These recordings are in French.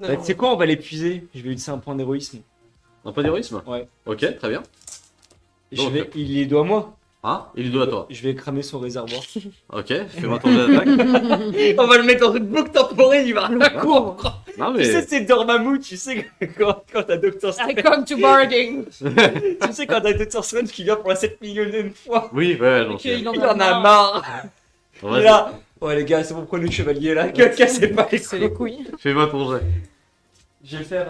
Bah, tu sais quoi, on va l'épuiser. Je vais utiliser un point d'héroïsme. Un peu d'héroïsme? Ouais. Ok, très bien. Donc, Il est doigt à moi. Ah, il est doit à toi. Je vais cramer son réservoir. Ok, fais-moi ton jet d'attaque. On va le mettre dans une boucle temporelle, il va la cour. Non Tu sais, mais... c'est Dormammu, tu sais, quand t'as Doctor I Strange. come to boarding. Tu sais, quand t'as Doctor Strange qui vient pour la 7 millionième fois. Oui, ouais, non, Ok, Il en a marre. Il est Vas-y, là. Ouais, les gars, c'est bon, prenez le chevalier là. Cassez pas les C'est les couilles. couilles. fais-moi ton jet. Je vais faire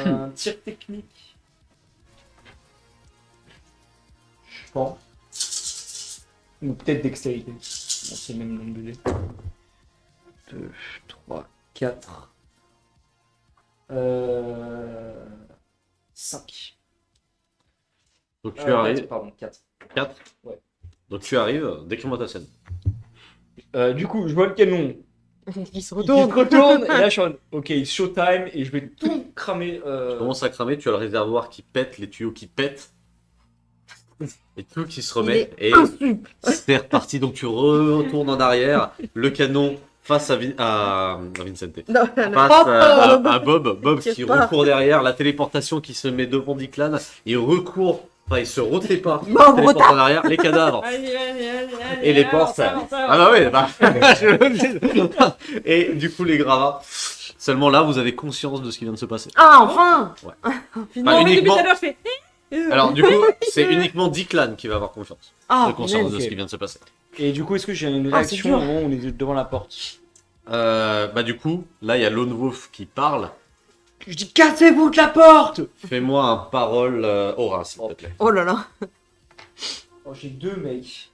un tir technique. Je pense. Ou peut-être dextérité. Bon, c'est le même nombre de dés. 2, 3, 4. 5. Donc tu arrives... Pardon, 4. 4. Ouais. Donc tu arrives, décris-moi ta scène. Du coup, je vois le canon. Il se Il se retourne. retourne. Et là, je suis en... Ok, showtime. Et je vais tout cramer. Tu commences à cramer, tu as le réservoir qui pète, les tuyaux qui pètent. Et tout qui se remet. Et c'est reparti, donc tu retournes en arrière. Le canon face à Vincente. Non, Face à Bob. Bob Tire qui pas. recourt derrière. La téléportation qui se met devant Declan. Il recourt. Enfin, il se retépare. Bon, Téléporte en arrière. Les cadavres. Et les portes. Ah bah ouais, bah, je le dis. Et du coup, les gravats. Seulement là, vous avez conscience de ce qui vient de se passer. Ah, enfin. Ouais. Finalement, Enfin, mais depuis uniquement- tout à l'heure, je fais. Alors, du coup, c'est uniquement Declan qui va avoir confiance. Ah, De conscience punaise. de ok. ce qui vient de se passer. Et du coup, est-ce que j'ai une Ah, c'est réaction dur. au moment où on est devant la porte? Bah, du coup, là, il y a Lone Wolf qui parle. Je dis cassez-vous de la porte. Fais-moi un parole aura, s'il te plaît. Oh là là. Oh, j'ai 2 mecs.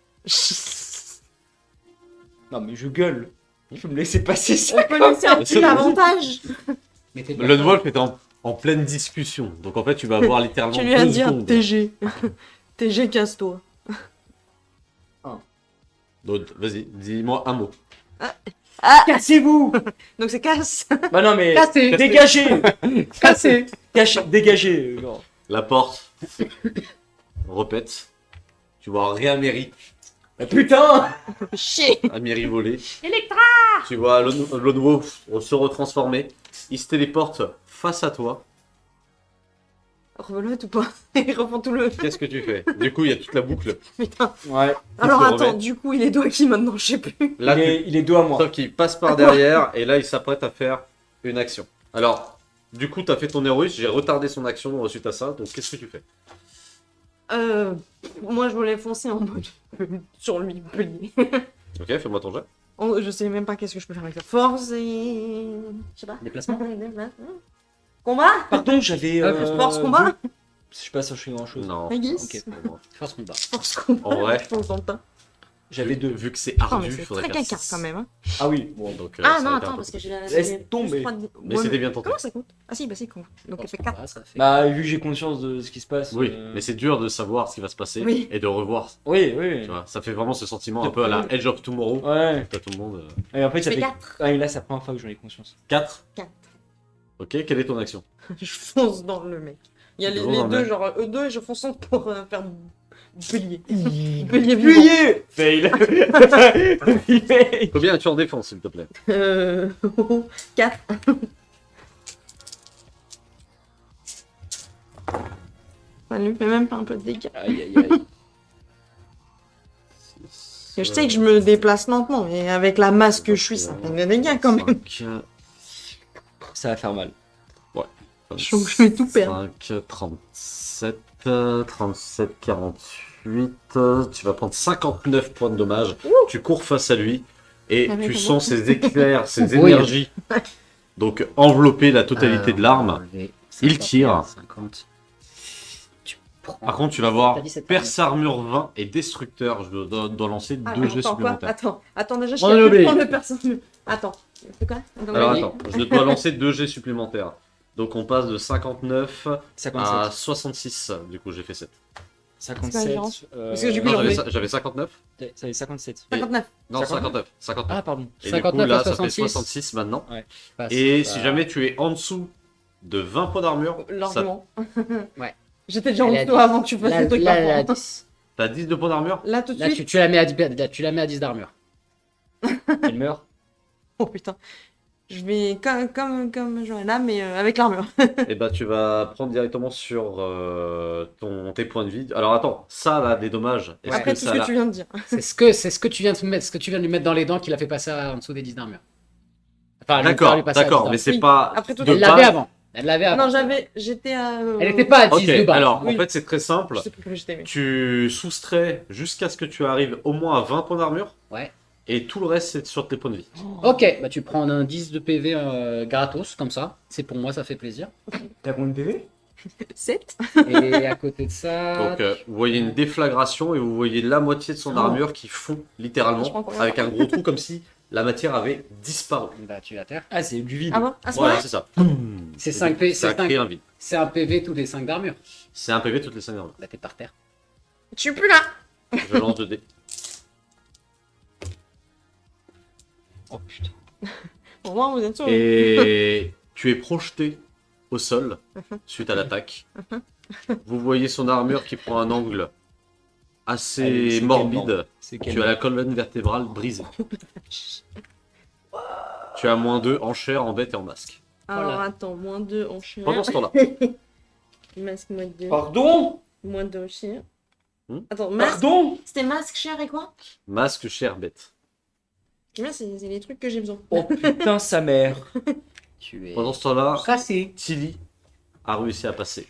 Non mais je gueule. Il faut me laisser passer ça. On peut laisser un petit avantage. Lone Wolf est en pleine discussion. Donc, en fait, tu vas avoir littéralement Tu lui as 2 dit un secondes. TG. TG, casse-toi. Donc, vas-y, dis-moi un mot. Cassez-vous. Donc c'est casse. Bah non mais Cassé. dégagez. Cassé. Dégagez. Non. La porte repète. Tu vois Réaméry, Bah, putain. Chier. Améry voler. Electra. Tu vois Lone Wolf se retransformer. Il se téléporte face à toi. Rebelote ou pas? Ils refont tout le. Qu'est-ce que tu fais? Du coup, il y a toute la boucle. Putain. Ouais. Alors se attends, remet. du coup, il est doigt qui maintenant, je sais plus. Là, il est dos à moi. sauf qu'il passe par derrière et là, il s'apprête à faire une action. Alors, du coup, t'as fait ton héroïsme, j'ai retardé son action suite à ça. Donc, qu'est-ce que tu fais? Moi, je voulais foncer en mode sur lui, plier. Ok, fais-moi ton jet. Je sais même pas qu'est-ce que je peux faire avec la force et. Je sais pas. Déplacement. Combat. Pardon, j'avais. Force combat. Je sais pas si je fais grand chose. Non. I guess. Ok. Force combat. Force combat. En vrai. Je fonce dans le tas. J'avais 2. Vu que c'est Putain, ardu, mais c'est faudrait très faire caca six. quand même. Hein. Ah oui. Bon. Donc, Ah ça non, va être un attends, peu parce que j'ai compliqué. la. Laisse j'ai tomber. plus trois de- Mais Ouais, c'était bien tenté. Comment ça compte? Ah si, bah si, compte. Donc elle fait 4. Ah, ça fait. Bah vu que j'ai conscience de ce qui se passe. Oui, mais c'est dur de savoir ce qui va se passer Oui. et de revoir. Oui, oui. Tu vois, ça fait vraiment ce sentiment un peu à la Edge of Tomorrow. Ouais. T'as tout le monde. Et en fait, ça Je fais fait. 4. Ah, et là, c'est la première fois que j'en ai conscience. 4. 4. Ok, quelle est ton action? Je fonce dans le mec. Il y a Tu les fonces dans le deux, mec. genre eux deux, et je fonce pour faire bélier. Bélier Bélier. vivant. Bélier. Fail. Bélier. Combien as-tu en défense, s'il te plaît? 4. Ça lui fait même pas un peu de dégâts. Aïe aïe aïe. Je sais que je me déplace lentement, mais avec la masse que je suis, ça fait des dégâts quand même. 5, Ça va faire mal. Je vais tout perdre. 5, 37, 37, 48. Tu vas prendre 59 points de dommage. Tu cours face à lui et Ah, mais tu comment sens ses éclairs, ses Oui. énergies. Donc envelopper la totalité de l'arme. enlever Il tire. 50. Tu prends. Par contre, tu vas voir T'as dit cette perce armure 20 et destructeur. Je dois lancer 2 jets Attends, quoi supplémentaires. Attends, déjà, je On suis a oublié. prendre le personnage. Attends, c'est quoi Alors Oui. attends, je dois lancer 2 jets supplémentaires. Donc on passe de 59 à 57. 66. Du coup, j'ai fait 7. 57. Parce que du coup, Non, j'en ai- j'avais 59. Ça fait 57. 59. Non, 59. 59. Ah, pardon. Et 59 du coup, là, à ça fait 66. 66 maintenant. Passe. Et Bah, si jamais tu es en dessous de 20 points d'armure, ça... Largement. Ouais. J'étais déjà en Elle est à dessous 10. avant que tu fasses Là, le truc là, par elle est à contre. 10. t'as 10 de points d'armure. Là, tout de Là, suite. tu la mets à 10, là, tu la mets à 10 d'armure. Elle meurt. Oh putain. Je vais comme Johanna, mais avec l'armure. Et bah tu vas prendre directement sur tes points de vie. Alors attends, ça là, des dommages. Est-ce Après que tout ça ce que là... tu viens de dire. C'est ce que tu viens de mettre, ce que tu viens de lui mettre dans les dents qui l'a fait passer en dessous des 10 d'armure. Enfin, lui faire lui passer à 10 D'accord, d'armure. mais c'est Oui. pas... Après tout, de Elle l'avait base- avant. Elle l'avait avant. Non, j'étais à. Elle n'était pas à 10 Ok, de base. alors Oui. en fait c'est très simple. Je sais plus que j'étais. Mais... Tu soustrais jusqu'à ce que tu arrives au moins à 20 points d'armure. Ouais. Et tout le reste c'est sur tes points de vie. Ok, bah tu prends un 10 de PV gratos, comme ça. C'est pour moi, ça fait plaisir. T'as combien de PV? 7. Et à côté de ça. Donc vous voyez une déflagration et vous voyez la moitié de son Oh. armure qui fond littéralement Je prends combien? avec un gros trou comme si la matière avait disparu. Bah, tu es à terre. Ah, c'est du vide. Ah bon? À ce Voilà, moment-là c'est ça. C'est 5 P, Ça c'est crée 5. un vide. C'est un PV tous les 5 d'armure. C'est un PV toutes les 5 armures. Bah, t'es par terre. Je suis plus là. Je lance 2 dés. Oh putain. Au moins, vous êtes sûr. Et tu es projeté au sol suite à l'attaque. Vous voyez son armure qui prend un angle assez Allez, c'est morbide. C'est Tu as la colonne vertébrale brisée. Tu as -2 en chair, en bête et en masque. Alors Voilà. attends, -2 en chien. Pendant ce temps-là, Masque -2. Pardon? -2 en chien. Hmm? Attends, masque. Pardon? C'était masque, chair et quoi? masque, chair, bête. Bien, c'est les trucs que j'ai besoin. Oh putain, sa mère. Tu es. Pendant ce temps-là, Tracé. Tilly a réussi à passer.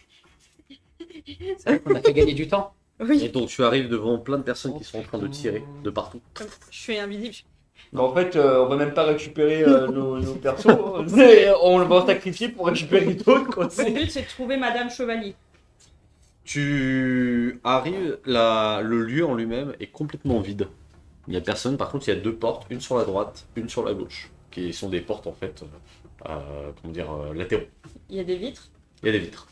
C'est vrai qu'on a fait gagner du temps. Et Oui. donc tu arrives devant plein de personnes qui sont en train de tirer de partout. Je suis invisible. Mais en fait, on va même pas récupérer nos persos. On va sacrifier pour récupérer d'autres, quoi. Mon but, c'est de trouver Madame Chevalier. Tu arrives, le lieu en lui-même est complètement vide. Il n'y a personne, par contre il y a 2 portes, une sur la droite, une sur la gauche, qui sont des portes en fait, latéraux. Il y a des vitres. Il y a des vitres.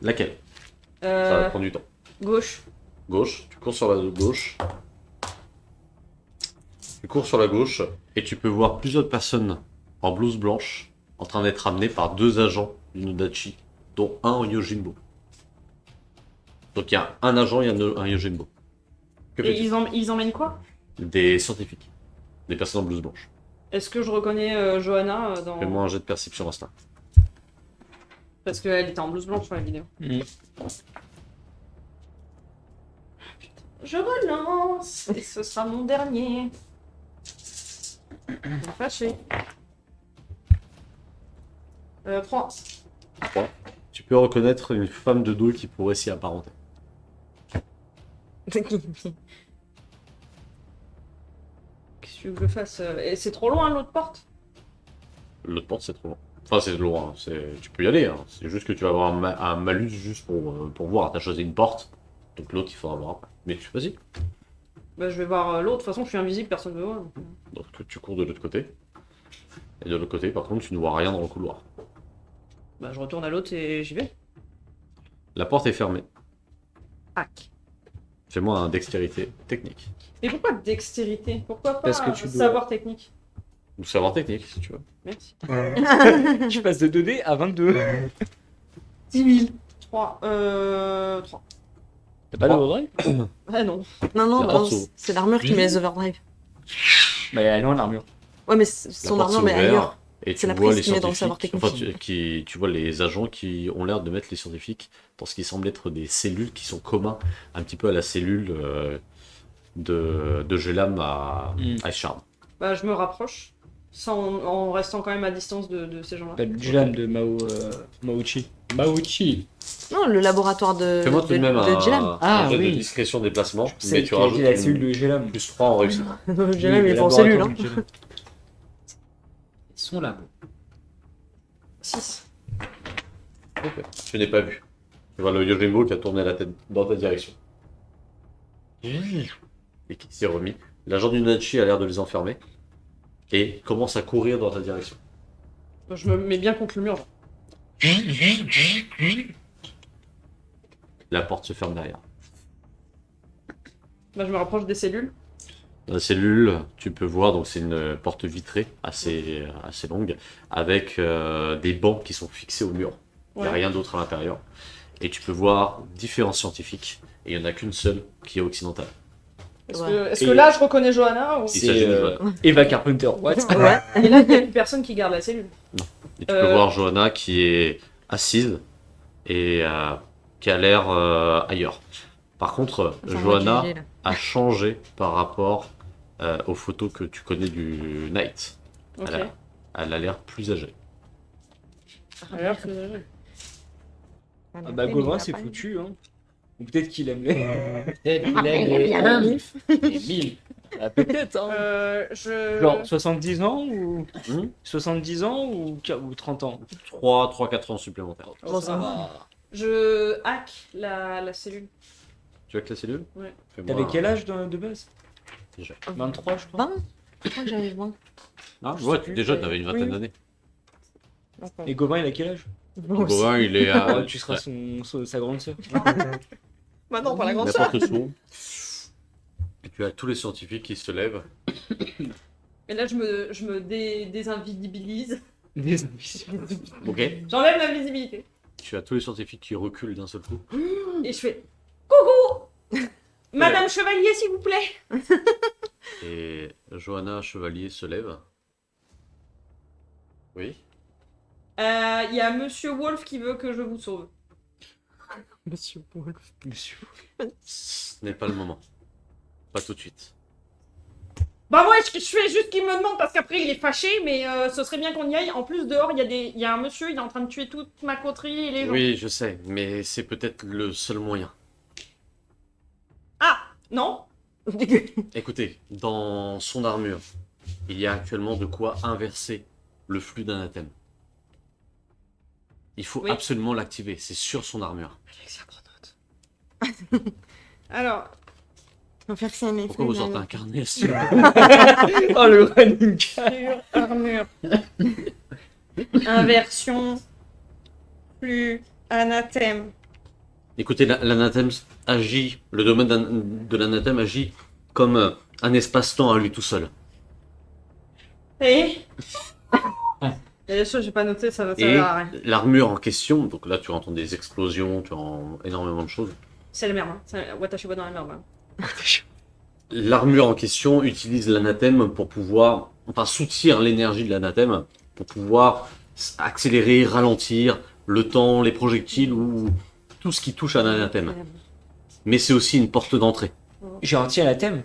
Laquelle? Ça va Euh, prendre du temps. gauche. Gauche, tu cours sur la gauche. Tu cours sur la gauche et tu peux voir plusieurs personnes en blouse blanche en train d'être amenées par 2 agents d'une Dachi, dont un en Yojimbo. Donc il y a un agent et un Yojimbo. Que Et fais-tu? ils emmènent quoi? Des scientifiques. Des personnes en blouse blanche. Est-ce que je reconnais Johanna dans... Fais-moi un jet de perception instinct. Parce qu'elle était en blouse blanche sur la vidéo. Mm. Je relance et ce sera mon dernier. Je suis fâché. 3. 3. Tu peux reconnaître une femme de dos qui pourrait s'y apparenter. Qu'est-ce que tu veux que je fasse Et c'est trop loin l'autre porte? L'autre porte, c'est trop loin. Enfin, c'est loin. Tu peux y aller. Hein. C'est juste que tu vas avoir un malus juste pour voir. T'as choisi une porte. Donc l'autre, il faudra voir après. Mais vas-y. Bah je vais voir l'autre, de toute façon je suis invisible, personne ne me voit. Donc tu cours de l'autre côté. Et de l'autre côté, par contre, tu ne vois rien dans le couloir. Bah je retourne à l'autre et j'y vais. La porte est fermée. Hack. Fais-moi un dextérité technique. Et pourquoi dextérité? Pourquoi pas Parce que tu dois- savoir technique? Ou savoir technique, si tu veux. Merci. Je passe de 2D à 22. 10 000. 3. 3. T'as pas d'overdrive? Ah non. La Non, non, porte non, s'ouvre. c'est l'armure qui met les overdrive. Bah, elle est loin l'armure. Ouais, mais La son porte armure, mais s'est ouverte, ailleurs. Et C'est tu la vois prise les qui met dans le savoir scientifiques, technique. tu vois les agents qui ont l'air de mettre les scientifiques dans ce qui semble être des cellules qui sont communs un petit peu à la cellule de Gelam à Charm. Bah, je me rapproche. En restant quand même à distance de ces gens-là. T'as le Julam de Maouchi. Maouchi. Non, le laboratoire de. Fais-moi tout de même un Djelam. Ah, jet de oui. discrétion déplacement, C'est mais tu qui a dit rajoutes la cellule de Gelam. plus 3 en réussite. Djelam, il est pas en cellule, hein. Ils sont là. 6. Ok. Tu n'es pas vu. Tu vois le Yojimbo qui a tourné la tête dans ta direction. Et qui s'est remis. L'agent du Nachi a l'air de les enfermer. Et commence à courir dans ta direction. Je me mets bien contre le mur. Genre. La porte se ferme derrière. Bah, je me rapproche des cellules. Dans la cellule, tu peux voir, donc c'est une porte vitrée assez longue, avec des bancs qui sont fixés au mur. Il n'y a Ouais. rien d'autre à l'intérieur. Et tu peux voir différents scientifiques. Et il n'y en a qu'une seule qui est occidentale. Est-ce Et- que là, je reconnais Johanna ou... Il s'agit de Johanna. Eva Carpenter. What? Ouais. Et là, il y a une personne qui garde la cellule. Et tu peux voir Johanna qui est assise et qui a l'air ailleurs. Par contre, Ça, on va Johanna juger, là. a changé par rapport aux photos que tu connais du Knight. Ok. Elle a l'air plus âgée. Alors, Ah bah Gauvin c'est foutu hein. Ou peut-être qu'il aime les... Peut-être qu'il aime il y a les le bif. 1000. Ah, peut-être hein. je... Genre 70 ans ou... Hmm 70 ans ou 30 ans? 3-4 ans supplémentaires. Bon, ça va. Je hack la cellule. Tu as que la cellule? Ouais. Fais-moi T'avais un- quel âge de base? Déjà. 23 je crois. 20 Je crois que j'avais 20. Ah, Je ouais, sais plus. déjà, t'avais une vingtaine Oui. d'années. Et Gauvin il a quel âge? Gauvin, il est à. Tu seras sa grande sœur. Bah non, pas la grande sœur. N'importe où. Et tu as tous les scientifiques qui se lèvent. Et là, je me désinvisibilise. Des invisibles. Ok. J'enlève la visibilité. Tu as tous les scientifiques qui reculent d'un seul coup. Et je fais coucou Madame Chevalier, s'il vous plaît. Et Johanna Chevalier se lève. Oui. Il y a Monsieur Wolf qui veut que je vous sauve. Monsieur Wolf. Monsieur. Ce n'est pas le moment. Pas tout de suite. Bah ouais, je fais juste qu'il me demande parce qu'après il est fâché, mais ce serait bien qu'on y aille. En plus, dehors, il y a un monsieur, il est en train de tuer toute ma coterie et les gens. Oui, je sais, mais c'est peut-être le seul moyen. Ah non. Écoutez, dans son armure, il y a actuellement de quoi inverser le flux d'anathème. Il faut Oui. absolument l'activer, c'est sur son armure. Alors, On va faire que ça m'effraie. Pourquoi vous sortez un carnet sur... Oh le running gag. sur armure. Inversion. Plus anathème. Écoutez, l'anathème agit, le domaine de l'anathème agit comme un espace-temps à lui tout seul. Et il y a des choses que j'ai pas notées, ça Et sert à rien. l'armure en question, donc là tu entends des explosions, tu entends énormément de choses. C'est la merde, hein. C'est Watashi wa dans la merde. Hein. L'armure en question utilise l'anathème pour pouvoir, enfin soutient l'énergie de l'anathème pour pouvoir accélérer, ralentir le temps, les projectiles ou tout ce qui touche à l'anathème. Mais c'est aussi une porte d'entrée. J'ai anti-anathème.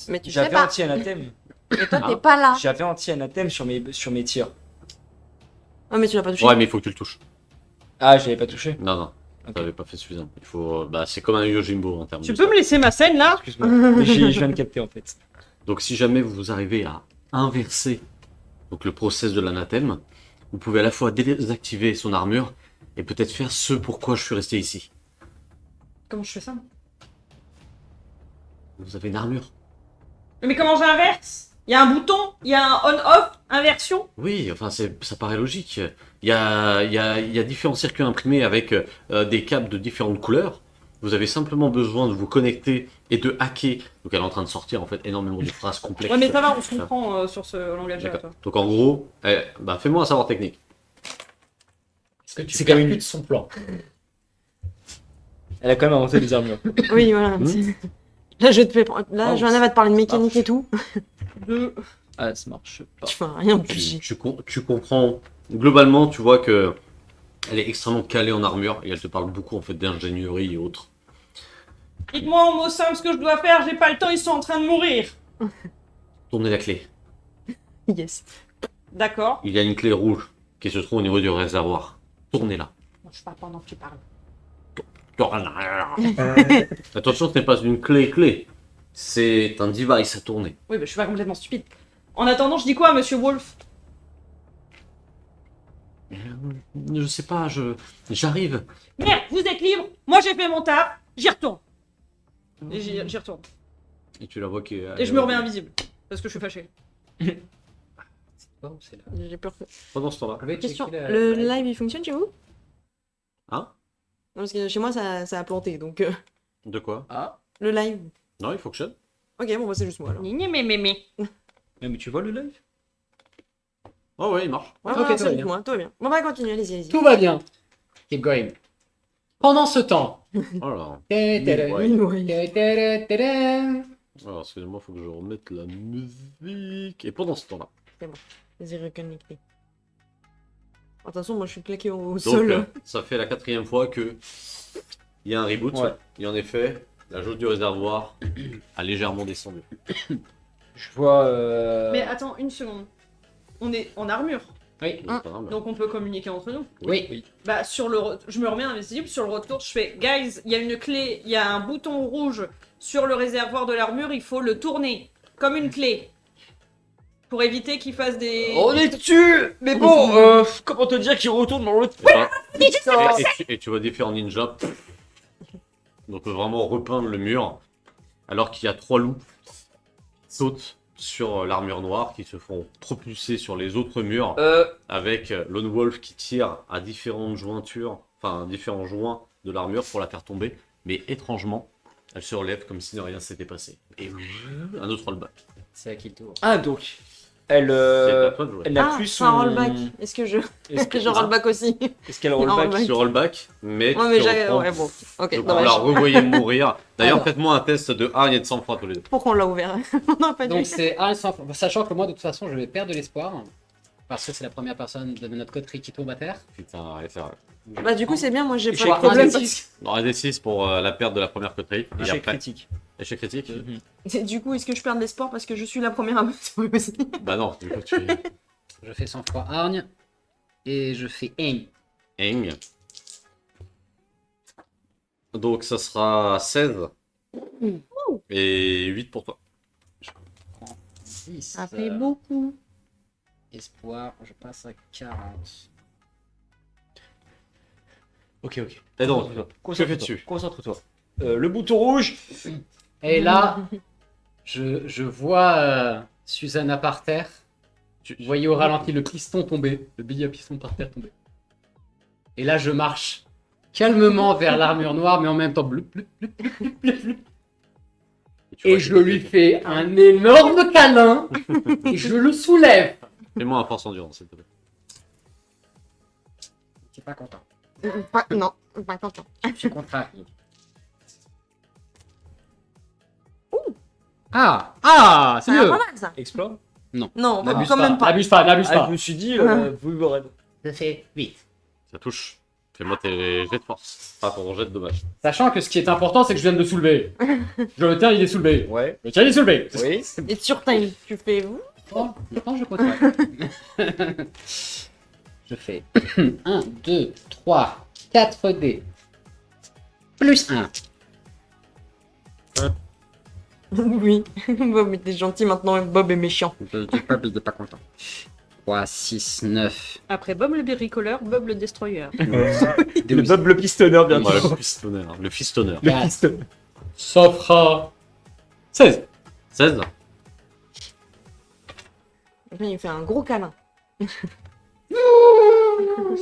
Mais tu sais J'avais pas. anti-anathème. Mais toi, Ah. t'es pas là. J'avais anti-anathème sur mes tirs. Ah, mais tu l'as pas touché. Ouais, mais il faut que tu le touches. Ah, j'avais pas touché. Non, non, Ok. t'avais pas fait suffisant. Il faut, bah, c'est comme un Yojimbo en termes Tu de peux ça. me laisser ma scène là? Excuse-moi. Mais je viens de capter en fait. Donc si jamais vous arrivez à inverser donc, le process de l'anathème, vous pouvez à la fois désactiver son armure et peut-être faire ce pourquoi je suis resté ici. Comment je fais ça? Vous avez une armure. Mais comment j'inverse? Il y a un bouton, il y a un on-off, inversion. Oui, enfin ça paraît logique. Il y a différents circuits imprimés avec des câbles de différentes couleurs. Vous avez simplement besoin de vous connecter et de hacker. Donc elle est en train de sortir en fait énormément de phrases complexes. Ouais, mais ça va, on se comprend sur ce langage-là. D'accord. toi. Donc en gros, bah, fais-moi un savoir technique. Est-ce que tu C'est comme une- percutes son plan? Elle a quand même inventé des armures. Oui, voilà. Hmm. Là, je te fais. Là, Oh. Johanna va te parler de mécanique et tout. Deux. Ah, ça marche pas. Tu fais rien. Tu comprends. Globalement, tu vois que elle est extrêmement calée en armure et elle te parle beaucoup en fait d'ingénierie et autres. Dites-moi en mots simples ce que je dois faire, j'ai pas le temps, ils sont en train de mourir. Tournez la clé. Yes. D'accord. Il y a une clé rouge qui se trouve au niveau du réservoir. Tournez-la. Bon, je parle pendant que tu parles. Attention, ce n'est pas une clé. C'est un device à tourner. Oui, bah, je suis pas complètement stupide. En attendant, je dis quoi, monsieur Wolf? Je sais pas, j'arrive. Merde, vous êtes libre, moi j'ai fait mon taf, j'y retourne. Et j'y retourne. Et tu la vois qui est. Et je me remets invisible. Parce que je suis fâché. Bon, c'est là. J'ai peur que. Pendant ce temps-là. Je vais Question. checker Le live, il fonctionne chez vous? Hein? Non, parce que chez moi, ça a planté. Donc, De quoi? Ah. le live. Non, il fonctionne. Ok, bon, bah, c'est juste moi alors. Mais. Mais tu vois le live? Oh ouais, il marche. Ouais, Ok, voilà, tout c'est va juste bien. moi. Tout va bien. Bon, bah, continue, allez-y, allez-y. Tout va bien. Keep going. Pendant ce temps, Voilà. Ta-ta-da. Ouais. Ta-ta-da-ta-da. Alors, excusez-moi, faut que je remette la musique. Et pendant ce temps-là. Vas-y, reconnecter. Attention, moi je suis claqué au Donc, sol. ça fait la 4e fois que il y a un reboot. Ouais. Et en effet, la jauge du réservoir a légèrement descendu. Je vois. Mais attends, une seconde. On est en armure, Oui. Donc, pas grave. donc on peut communiquer entre nous. Oui. Bah, je me remets invisible, sur le retour, je fais guys, il y a une clé, il y a un bouton rouge sur le réservoir de l'armure, il faut le tourner comme une clé. Pour éviter qu'il fasse des. On est dessus. Mais bon, comment te dire qu'il retourne dans l'autre. Et tu vois différents ninjas. Donc vraiment repeindre le mur. Alors qu'il y a 3 loups qui sautent sur l'armure noire, qui se font propulser sur les autres murs. Avec Lone Wolf qui tire à différentes jointures, enfin différents joints de l'armure pour la faire tomber. Mais étrangement, elle se relève comme si de rien s'était passé. Et un autre rollback. C'est à qui le tour? Ah donc, elle, C'est à toi de jouer. elle n'a Ah, plus c'est un son. rollback. Est-ce que je, Est-ce que je rollback aussi? est-ce qu'elle Un rollback rollback. Ce rollback, mais Ouais, mais tu j'ai. reprends. Ouais, bon. Ok, Donc on dommage. la revoyait mourir. D'ailleurs, Alors. faites-moi un test de hargne et de sang-froid tous les deux. Pourquoi on l'a ouvert? On n'aurait pas dû. Donc c'est un sans... Sachant que moi, de toute façon, je vais perdre de l'espoir. Parce que c'est la première personne de notre coterie qui tombe à terre. Putain, ouais, c'est vrai. Bah, du coup, c'est bien, moi j'ai Je pas vois de problème. un D6. Non, un D6 pour la perte de la première coterie. Et Échec après, critique. échec critique. Du coup, est-ce que je perds de l'espoir parce que je suis la première à me sauver aussi? Bah non, du coup tu es Je fais sang-froid hargne. Et je fais aim. Eng. Donc ça sera 16. Et 8 pour toi. 6. Ça fait beaucoup. Espoir, je passe à 40. Ok, ok. Et donc, que Concentre-toi. fais-tu? Concentre-toi. Le bouton rouge. Et là, je vois Susanna par terre. Vous voyez au ralenti le piston tomber, le billet à piston par terre tomber. Et là, je marche calmement vers l'armure noire, mais en même temps, bloup, bloup, bloup, bloup, bloup, bloup, bloup. tu vois Et que je lui fais un énorme câlin et je le soulève. Fais-moi un force endurance, s'il te plaît. C'est pas content. Non, pas content. Je suis contrarié. Ah, c'est Ça a mieux. pas mal ça. Explore. Non, N'abuse quand même pas. N'abuse pas, n'abuse Ah, pas. je me suis dit, vous Je fais 8. Ça touche. Fais-moi tes jets de force. Pas ton jet de dommage. Sachant que ce qui est important, c'est que je viens de le soulever. Je le tiens, il est soulevé. Ouais. Le tiens, il est soulevé. Oui. Et sur time, tu fais où? Oh, maintenant je continue. Je fais 1, 2, 3, 4 dés. Plus 1. Oui. Bob était gentil, maintenant Bob est méchant. Bob, il est pas content. 3, 6, 9. Après Bob le bricoleur, Bob le destroyer. Le Bob le pistonneur, bien Ouais, sûr. le pistonneur. Le fistonneur. Le pistonneur. Ça fera 16. 16. Après, il fait un gros câlin.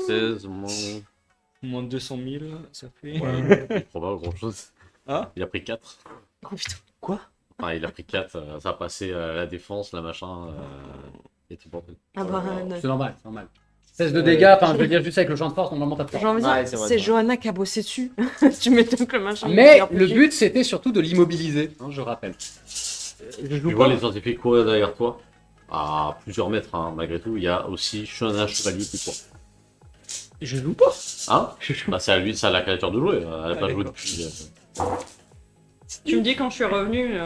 16 moins. Moins de 200 000, ça fait. Probable grand chose. Hein? Il a pris 4. Oh putain. Quoi? Enfin, il a pris 4. Ça a passé la défense, la machin. Et tout bordel. Ah bah, C'est normal, c'est normal. 16 de dégâts, enfin je veux dire juste avec le champ de force, normalement t'as j'ai envie de Ouais, dire, c'est vrai, c'est c'est vrai. Johanna qui a bossé dessus. Tu m'étonnes que le machin. Mais il est le RPG. but c'était surtout de l'immobiliser, hein, je rappelle. Je Tu joue vois pas. les scientifiques courir derrière toi. À plusieurs mètres, hein, malgré tout. Il y a aussi Shona Chevalier qui court. Je joue pas. Hein? Je joue Bah, c'est à lui, c'est à la créature de jouer. Elle a pas joué d'accord. depuis. Tu me dis quand je suis revenu.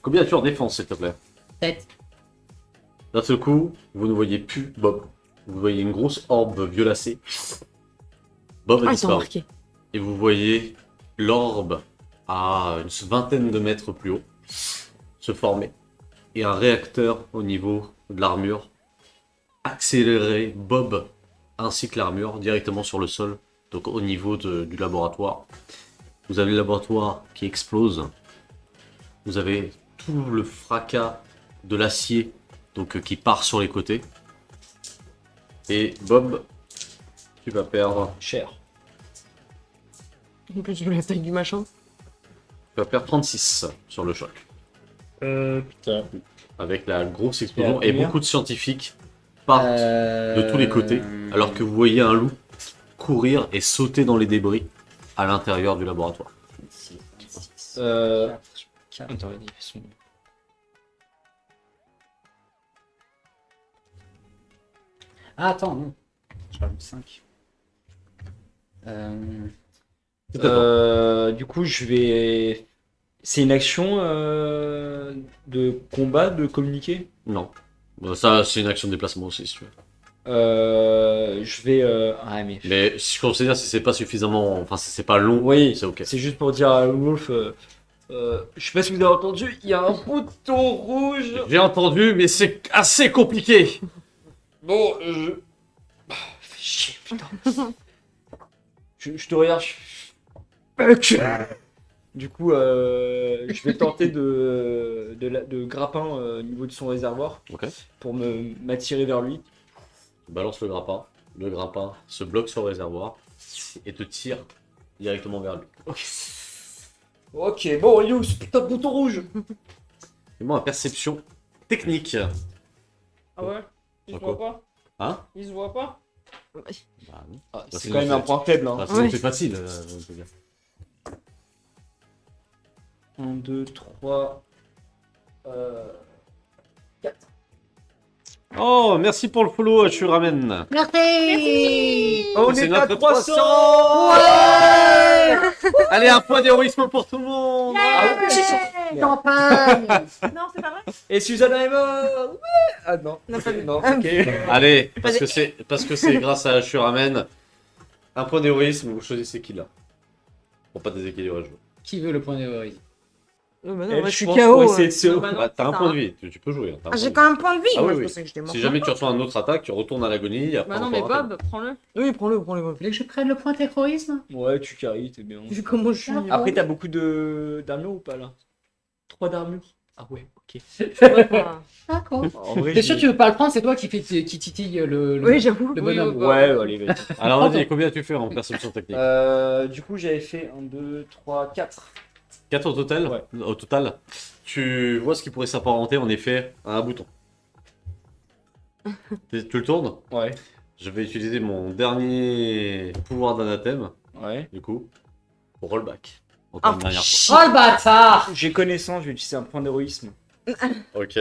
Combien as-tu en défense, s'il te plaît? 7. D'un seul coup, vous ne voyez plus Bob. Vous voyez une grosse orbe violacée. Bob a Ah, ils sont disparu. marqués. Et vous voyez l'orbe à une vingtaine de mètres plus haut se former. Et un réacteur au niveau de l'armure accélérer Bob ainsi que l'armure directement sur le sol, donc au niveau du laboratoire. Vous avez le laboratoire qui explose. Vous avez tout le fracas de l'acier donc qui part sur les côtés. Et Bob, tu vas perdre. Cher. En plus, vu la taille du machin. Tu vas perdre 36 sur le choc. Putain. Avec la grosse explosion Et à et combien beaucoup de scientifiques partent de tous les côtés, alors que vous voyez un loup courir et sauter dans les débris à l'intérieur du laboratoire. Attends, il fait son... Ah, attends, non. Je rajoute 5. Du coup, je vais. C'est une action de combat, de communiquer. Non. Bon, ça, c'est une action de déplacement aussi, si tu veux. Je vais. Ah, mais. Mais je considère si c'est pas suffisamment. Enfin, si c'est pas long, Oui, c'est ok. c'est juste pour dire à Wolf. Je sais pas si vous avez entendu, il y a un bouton rouge. J'ai entendu, mais c'est assez compliqué. Bon, fais chier, putain. je te regarde. Fuck. Du coup, je vais tenter de grappin au niveau de son réservoir Ok. pour m'attirer vers lui. Tu balances le grappin. Le grappin se bloque sur le réservoir et te tire directement vers lui. Ok, bon, il est où ce putain de bouton rouge? Fais-moi une perception technique. Ah ouais? Il se Quoi? voit pas? Hein? Il se voit pas? Bah, non. Ah, c'est c'est quand même un point faible. Hein. Bah, sinon, Ouais. c'est facile. Je veux dire. 1, 2, 3, 4. Oh, merci pour le follow, Ashuramen. Merci. On C'est est à notre 300. Allez, un point d'héroïsme pour tout le monde. Champagne. Non, c'est pas vrai? Et Susanna est morte. Ouais. Ah non. Non, pas lui. Non, ok. Allez, parce que c'est grâce à Ashuramen. Un point d'héroïsme, vous choisissez qui là. Pour pas déséquilibrer le jeu. Qui veut le point d'héroïsme? Non, Elle, moi, je suis pense, KO. pour essayer de se- Non, bah non. Bah, t'as un ça point va. de vie, tu peux jouer. Hein, t'as un point J'ai de quand même un point de vie. Ah Moi, oui, je oui. pensais que j'étais vie. mort. Si jamais tu reçois un autre attaque, tu retournes à l'agonie. après Bah non, on mais peut rater. Bob, prends-le. Oui, prends-le, prends-le. Vous voulez que je prenne le point d'héroïsme? Ouais, tu carries, t'es bien. Vu comment je suis. Après, t'as beaucoup d'armure ou pas là? 3 d'armure. Ah ouais, ok. D'accord. En vrai, T'es sûr j'ai- que tu veux pas le prendre? C'est toi qui titille le Oui, j'avoue. le Oui, bonhomme. oui, Ouais, allez, vas-y. Alors vas-y, combien tu fais en perception technique Du coup, j'avais fait 1, 2, 3, 4. 4 au total. Ouais. Au total, tu vois ce qui pourrait s'apparenter en effet à un bouton. Tu le tournes. Ouais. Je vais utiliser mon dernier pouvoir d'anathème, Ouais. du coup, pour rollback. Encore Ah, une dernière Oh le bâtard! J'ai connaissance, je vais utiliser un point d'héroïsme. fois. Ok.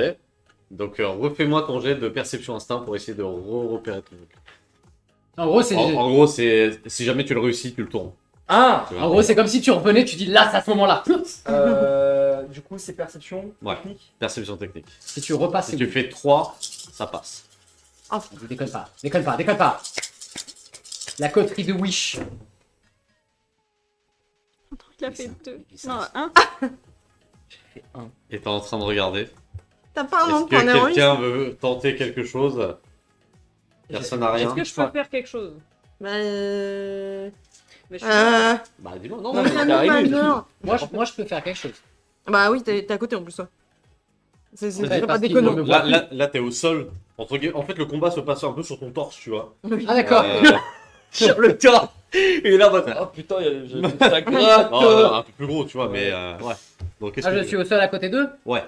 Donc refais-moi ton jet de perception instinct pour essayer de repérer ton truc. En gros, c'est En gros, c'est si jamais tu le réussis, tu le tournes. Ah Tu vois. en gros, c'est comme si tu revenais, tu dis là, c'est à ce moment-là. Du coup, c'est perception Ouais. technique. Perception technique. Si tu repasses, Si c'est tu fais 3, ça passe. Déconne pas, déconne pas, déconne pas. La coterie de Wish. Il a fait 2. Non, 1. Et t'es en train de regarder. T'as pas un Est-ce nom de que point d'héroïsme? quelqu'un veut tenter quelque chose? Personne n'a rien. Est-ce que je peux faire quelque chose? Bah. Mais je Bah dis-moi, non, Non, non, mais t'as non, arrivé, non. Moi, je peux faire quelque chose. Bah oui, t'es à côté en plus, toi. C'est Ouais, pas parce qu'il déconnant. me voit. Là, t'es au sol. En fait, le combat se passe un peu sur ton torse, tu vois. Ah d'accord. Sur le tas. Et là, bah, oh putain, ça gratte. Non, un peu plus gros, tu vois, mais ouais. Donc, qu'est-ce Ah, que je tu suis veux au sol à côté d'eux. Ouais,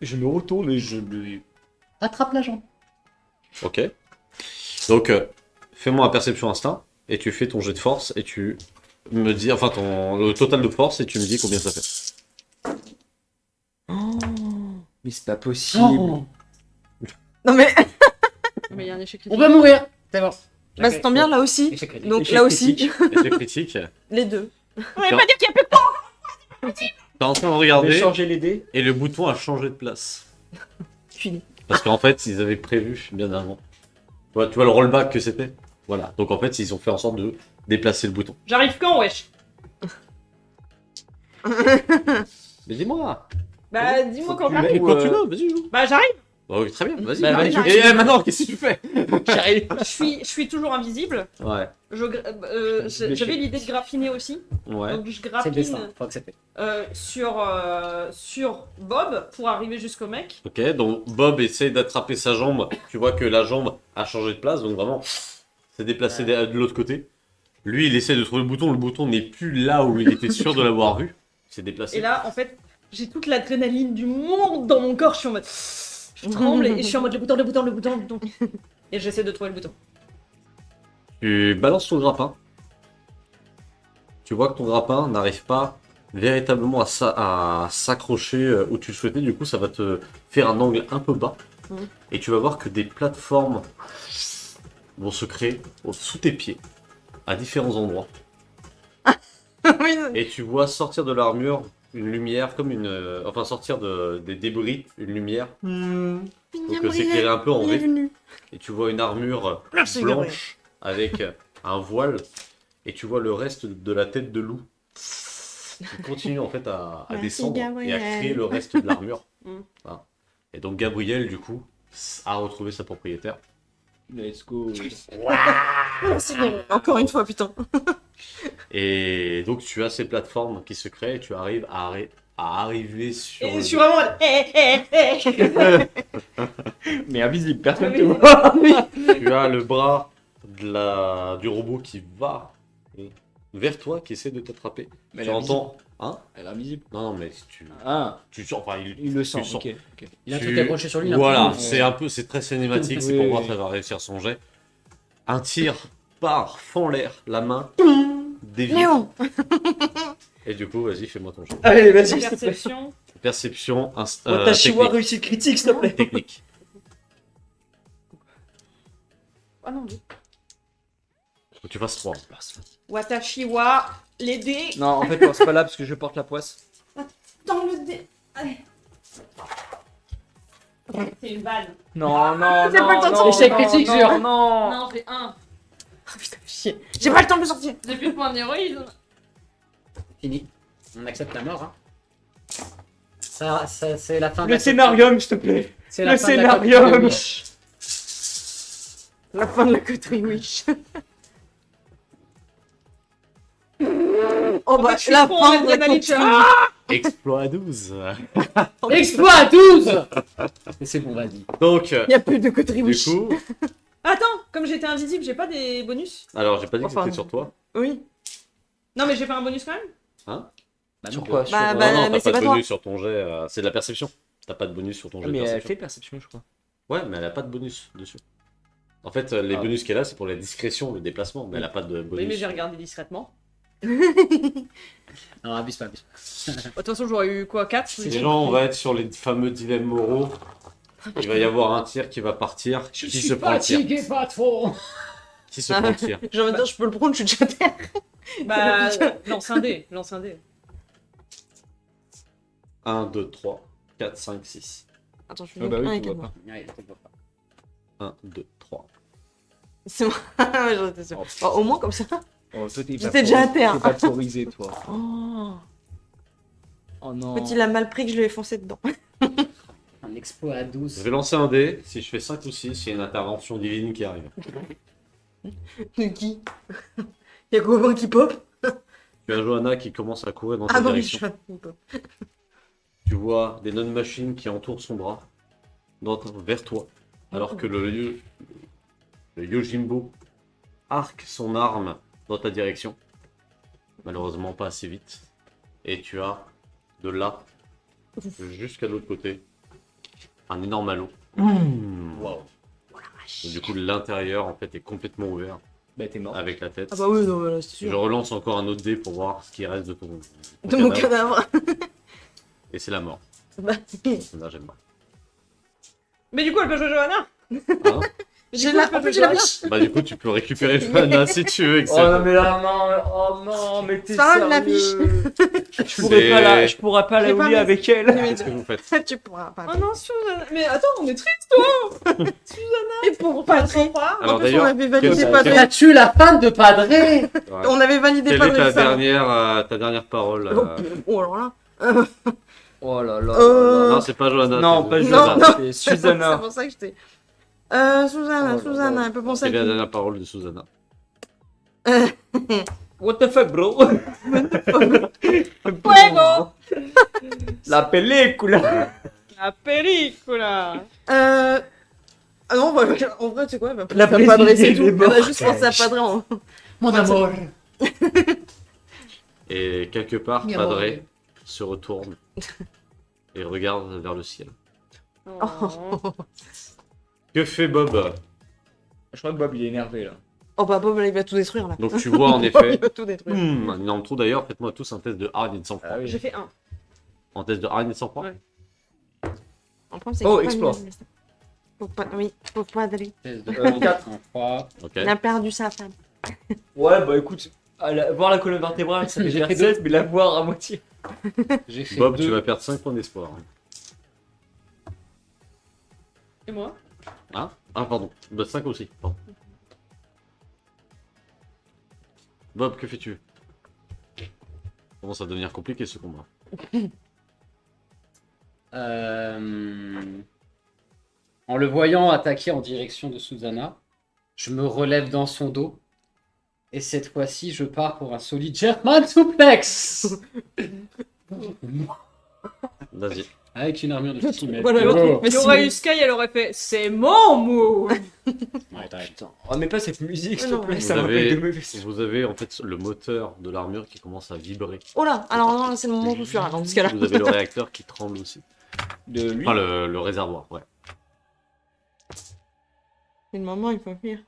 Je me retourne et je le. Attrape la jambe. ok. Donc, fais-moi un perception instinct, et tu fais ton jet de force, et tu me dis, enfin, le total de force, et tu me dis combien ça fait. Mais c'est pas possible. Oh, Non mais. Mais il y a un échec on critique. va mourir. C'est bon. Bah ça tombe bien là aussi. Échec critique. Donc Échec là aussi. critique. Échec critique. Les deux. On va pas dire qu'il y a plus de T'es en train de Je vais regarder, changer les dés. et le bouton a changé de place. Fini. Parce qu'en fait, ils avaient prévu bien avant. Tu vois le rollback que c'était. Voilà. Donc en fait, ils ont fait en sorte de déplacer le bouton. J'arrive quand, wesh? Mais dis-moi. Bah, dis-moi quand tu j'arrive. Mais Ou, quand tu veux, vas-y, joue. Bah, j'arrive. Bah oui, très bien, vas-y. Bah, vas-y. vas-y. Et maintenant, qu'est-ce que tu fais? J'arrive. Je suis toujours invisible. Ouais. J'avais l'idée de grappiner aussi. Ouais. Donc, je C'est le grappine destin. Faut accepter. sur Bob pour arriver jusqu'au mec. Ok, donc Bob essaie d'attraper sa jambe. Tu vois que la jambe a changé de place, donc vraiment, c'est déplacé de l'autre côté. Lui, il essaie de trouver le bouton. Le bouton n'est plus là où il était sûr de l'avoir vu. C'est déplacé. Et là, en fait, j'ai toute l'adrénaline du monde dans mon corps. Je suis en mode. Je tremble et je suis en mode le bouton, le bouton, le bouton, le bouton. Et j'essaie de trouver le bouton. Tu balances ton grappin. Tu vois que ton grappin n'arrive pas véritablement à s'accrocher où tu le souhaitais. Du coup, ça va te faire un angle un peu bas. Et tu vas voir que des plateformes vont se créer sous tes pieds, à différents endroits. Oui, Et tu vois sortir de l'armure une lumière, comme une... enfin, sortir des débris, une lumière. Donc s'éclairer un peu en V. Bienvenue. Et tu vois une armure Merci, Gabriel. blanche avec un voile. Et tu vois le reste de la tête de loup qui continue en fait à Merci, descendre et à Gabriel. créer le reste de l'armure. Mm. Voilà. Et donc Gabriel, du coup, a retrouvé sa propriétaire. Let's go. Merci, Gabriel. Encore une fois, putain. Et donc tu as ces plateformes qui se créent et tu arrives à arriver sur... Et le- je suis vraiment en mode Mais invisible, personne te Oui. voit. Tu as le bras du robot qui va vers toi, qui essaie de t'attraper. Mais Tu elle est entends... Hein? Elle est invisible. Non, non, mais tu... Ah, Tu sens... Enfin, il le sent, tu sens. ok. Il a un Tu- truc accroché sur lui. il a un Voilà, peu- c'est très cinématique, c'est Oui, pour oui, voir oui. si ça va réussir son jet. Un tir part, fend l'air, la main, dévie. Léon. Et du coup, vas-y, fais-moi ton jet. Allez, vas-y, s'il te plaît. perception. Perception, Watashi wa technique. réussite critique, s'il te plaît. Technique. Ah non, Faut que tu fasses 3. Watashi wa, les dés. Non, en fait, non, c'est pas là parce que je porte la poisse. Dans le dé. Allez. C'est une vanne. Non, non, J'ai non, pas le temps de non, échec non, critique, non, sûr. non. Non, j'ai un. Ah, putain, chier. J'ai pas le temps de le sortir. J'ai plus de point d'héroïsme. Fini. On accepte la mort. Hein. Ça, c'est la fin de Le la scénarium, s'il te plaît. C'est la Le fin de la scénarium. coterie Wish. La fin de la coterie Wish. Oh bah, Je suis la trop fin en de la adrénaline, coterie. Exploit 12. Exploit à 12. Mais c'est bon, vas-y. Donc, Il y a plus de coterie du Wish. coup... Attends, comme j'étais invisible, j'ai pas des bonus. Alors, j'ai pas dit que Enfin, c'était sur toi. Oui. Non, mais j'ai pas un bonus quand même. Hein? Bah, Sur non. quoi Bah, sur... bah, non, non, mais t'as c'est pas pas de toi. bonus sur ton jet. C'est de la perception. T'as pas de bonus sur ton jet Ah, de mais elle perception. fait perception, je crois. Ouais, mais elle a pas de bonus dessus. En fait, les Ah. bonus qu'elle a, c'est pour la discrétion, le déplacement, mais elle a pas de bonus. Oui, mais j'ai regardé discrètement. Non, abuse pas, abuse pas. De toute façon, j'aurais eu quoi 4 Déjà, on va être sur les fameux dilemmes moraux. Il va y avoir un tir qui va partir. Qui se prend le tir? fatigué, patron. Qui se prend le tir? J'ai envie de dire, je peux le prendre, je suis déjà terre. Bah, lance un dé, lance un dé. 1, 2, 3, 4, 5, 6. Attends, je suis Ah bah oui, un et tu quatre vois morts. Ouais, je te vois pas. 1, 2, 3. C'est moi. Ouais, j'en étais sûre. Bon, au moins, comme ça. Oh, toi, t'es J'étais déjà à terre. T'es pas autorisé, toi. Oh. Oh non. En fait, il a mal pris que je lui ai foncé dedans. Un exploit à Je 12. vais lancer un dé. Si je fais 5 ou 6, il y a une intervention divine qui arrive. De qui? Y'a Gauvin qui pop? Tu as Johanna qui commence à courir dans ta Ah non, mais direction. je pop. Tu vois des non-machines qui entourent son bras vers toi, alors que le Yojimbo arque son arme dans ta direction. Malheureusement pas assez vite. Et tu as de là jusqu'à l'autre côté un énorme halo. Wow. Et du coup l'intérieur en fait est complètement ouvert Bah, t'es mort. avec la tête. Ah bah oui, non, voilà, c'est Je sûr. relance encore un autre dé pour voir ce qui reste de ton De mon cadavre. cadavre. Et c'est la mort. Bah, Là j'aime pas. Mais du coup, elle peut jouer Johanna. Hein? j'ai la... En plus, j'ai la fiche. Bah du coup tu peux récupérer Johanna si tu veux. Oh non, mais là, non, oh non, mais t'es C'est pas grave, la sérieux. Je C'est- pourrais pas la J'ai pas oublier mis- avec elle. Qu'est-ce que vous faites? Tu pourras pas. Oh non, Suzanne. Mais attends, on est triste, toi. Et pour Padré. Alors En plus, on d'ailleurs, avait validé quel- Padré. T'as tué la femme de Padré. Ouais. On avait validé Quelle est Padré. ta dernière parole Oh alors là. Oh là là. Non, c'est pas Johanna. Non, c'est pas Susanna. Johanna, c'est C'est Susanna. pour ça que j'étais. Susanna, Oh là Susanna, là. elle peut penser Quelle est à la qui? dernière parole de Susanna? What the fuck, bro? Fuego. La película. La pellicula. Ah non, bah, en vrai, tu sais quoi? Bah, La penser à Padré, c'est tout. brésilienne est On a morte. juste pensé à Padré en. Mon amour. Et quelque part, Miroir. Padré se retourne et regarde vers le ciel. Oh. Que fait Bob? Je crois que Bob il est énervé là. Oh bah Bob, là, il va tout détruire là. Donc tu vois en Il effet va tout détruire. un énorme trou d'ailleurs. Faites-moi tous un test de hargne et de sang-froid. Ah oui. J'ai fait 1. En test de hargne et de sang-froid. Ouais. En problème, c'est Oh, qu'il explore. faut pas, oui, faut pas d'aller. Test de 4. 3. Ok. Il a perdu sa femme. Ouais, bah écoute, voir la colonne vertébrale, ça fait J'ai déjà fait 16, mais la voir à moitié. J'ai fait Bob, 2. tu vas perdre 5 points d'espoir. Et moi? Hein? Ah pardon. Bah 5 aussi. Pardon. Bob, que fais-tu? Commence à devenir compliqué ce combat. En le voyant attaquer en direction de Susanna, je me relève dans son dos. Et cette fois-ci, je pars pour un solide German suplex Vas-y. avec une armure de 6 mètres. Voilà, Oh. l'autre, Il y aurait eu Sky, elle aurait fait c'est mon move. Ouais, t'as raison. Putain, oh, mais pas cette musique, s'il Non, te plaît, vous ça avez- m'appelle de mauvais. Vous avez en fait le moteur de l'armure qui commence à vibrer. Oh là, alors non, là, c'est le moment où je fuir. Dans ce cas-là. Vous avez le réacteur qui tremble aussi. De lui. Enfin, le réservoir, ouais. Une maman, il faut fuir.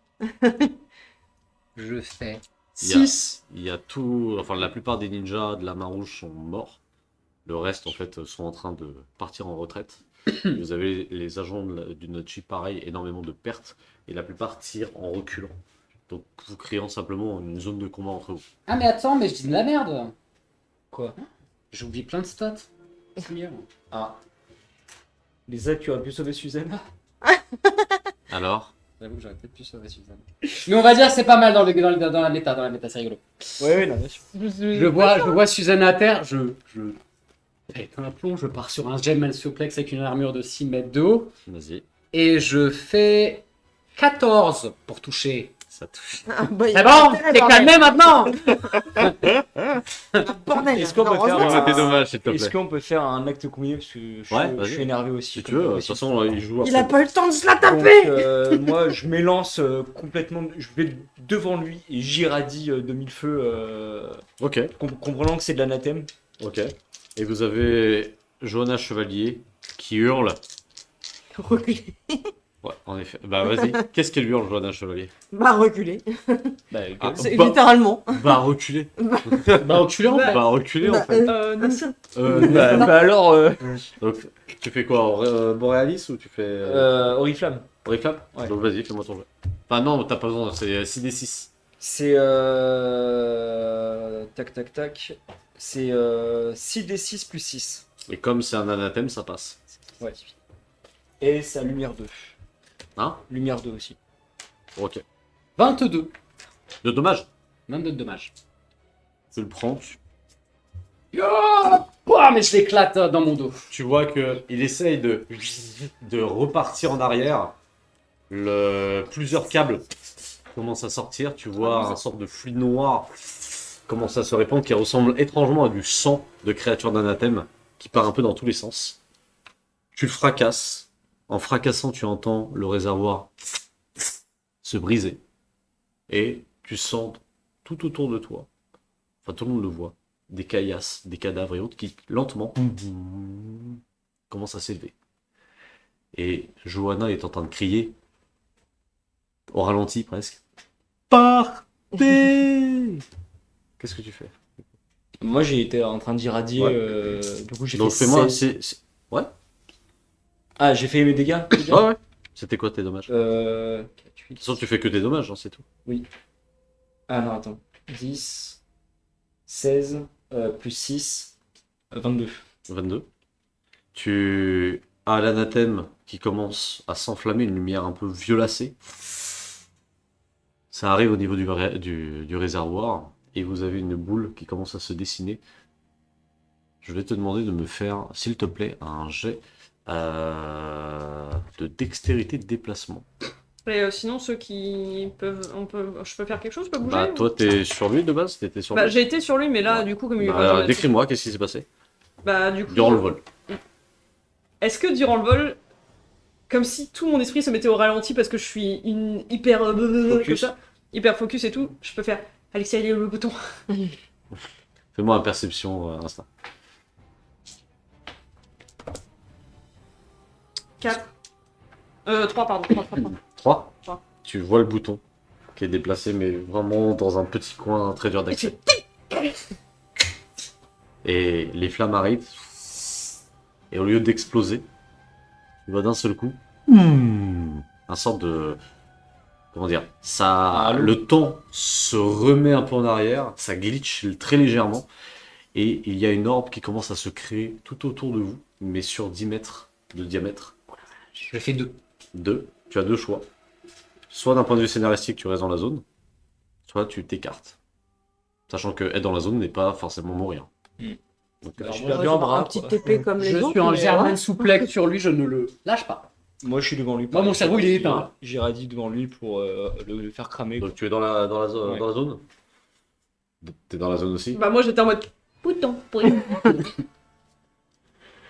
Je fais Il y a- 6. Il y a tout. Enfin, la plupart des ninjas de la main rouge sont morts. Le reste, en fait, sont en train de partir en retraite. Vous avez les agents du Notchi, pareil, énormément de pertes. Et la plupart tirent en reculant. Donc, vous créant simplement une zone de combat entre vous. Ah mais attends, mais je dis de la merde. Quoi? J'oublie plein de stats. Seigneur. Ah. Lisa, tu aurais pu sauver Susanna? Alors, J'avoue que j'aurais peut-être pu sauver Suzanne. Mais on va dire que c'est pas mal dans la méta, c'est rigolo. Ouais, non, bien sûr. Je vois Suzanne à terre, je pète un plomb, je pars sur un German suplex avec une armure de 6 mètres de haut, vas-y. et je fais 14 pour toucher. Ça touche. Ah, bah, il C'est a bon, intérêt, t'es bordel. calmé maintenant. Bordel. Est-ce qu'on peut Heureusement, faire Non, un- c'était dommage, s'il te Est-ce plaît. qu'on peut faire un acte combiné parce que Ouais, je vas-y. suis énervé aussi. Si tu comme veux, pas de toute possible. façon, il joue Il a après. pas eu le temps de se la Donc, taper. moi, je m'élance complètement. Je vais devant lui et j'irradie de mille feux, Ok, comprenant que c'est de l'anathème. ok. Et vous avez Johanna Chevalier qui hurle. Reculer. Ouais, en effet. Bah, vas-y. Qu'est-ce qu'elle hurle, Johanna Chevalier? Bah, reculer. Bah, Ah, C'est bah, littéralement. bah, reculer. Bah enculé en fait. Bah, reculer, en Bah, fait. Nissa. bah, alors, Donc, tu fais quoi? Borealis ou tu fais. Oriflamme. Oriflamme? Ouais. Donc, vas-y, fais-moi ton jeu. Enfin, non, t'as pas besoin, c'est 6d6. C'est. Tac, tac, tac. C'est 6d6 plus 6. Et comme c'est un anathème, ça passe. Ouais. Et sa lumière 2. Hein? Lumière 2 aussi. Ok. 22. De dommage. 22 de dommages. Tu le prends, Ouah, mais je l'éclate dans mon dos. tu vois que il essaye de repartir en arrière. Plusieurs câbles commencent à sortir. Tu vois un sorte de fluide noir commence à se répandre qui ressemble étrangement à du sang de créatures d'anathème qui part un peu dans tous les sens. Tu le fracasses. En fracassant, tu entends le réservoir se briser. Et tu sens tout autour de toi, enfin tout le monde le voit, des caillasses, des cadavres et autres qui lentement commencent à s'élever. Et Johanna est en train de crier, au ralenti presque. Partez! Qu'est-ce que tu fais? Moi, j'ai été en train d'irradier. Ouais. Du coup, j'ai Donc fait fais-moi, 16. Ouais, Ah, j'ai fait mes dégâts déjà ouais, ouais. C'était quoi tes dommages? De 4, 8. toute façon, tu fais que des dommages, hein, c'est tout. Ah non, attends. 10, 16, plus 6, 22. 22. Tu as l'anathème qui commence à s'enflammer, une lumière un peu violacée. Ça arrive au niveau du réservoir et vous avez une boule qui commence à se dessiner. Je vais te demander de me faire, s'il te plaît, un jet de dextérité de déplacement. Et sinon, ceux qui peuvent. Je peux faire quelque chose? Je peux bouger? Bah, ou- toi, t'es sur lui de base? T'étais sur Bah, lui? j'ai été sur lui, mais là, Ouais. du coup, comme il est Bah, pas. décris-moi, qu'est-ce qui s'est passé? Bah, du coup. Durant le vol. Est-ce que durant le vol, comme si tout mon esprit se mettait au ralenti parce que je suis une hyper. Comme Focus. ça, hyper focus et tout, je peux faire. Alexia, il est où le bouton? Fais-moi un perception instinct. 4. 3, pardon. 3. 3. Trois. Tu vois le bouton qui est déplacé, mais vraiment dans un petit coin très dur d'accès. Et les flammes arrivent. Et au lieu d'exploser, tu vois d'un seul coup un sorte de... Comment dire, ça, le temps se remet un peu en arrière, ça glitch très légèrement, et il y a une orbe qui commence à se créer tout autour de vous, mais sur 10 mètres de diamètre. Je fais 2. 2, tu as deux choix. Soit d'un point de vue scénaristique, tu restes dans la zone, soit tu t'écartes. Sachant que être dans la zone n'est pas forcément mourir. Donc, Je suis Moi, perdu en j'ai bras. un petit quoi. TP comme les Je autres. suis en mais, germain souplex sur lui, je ne le lâche pas. Moi, je suis devant lui. Moi, mon cerveau, il est éteint. J'ai radis devant lui pour le faire cramer. quoi. donc tu es dans la Ouais. zone. T'es dans la zone aussi. Bah, moi, j'étais en mode bouton.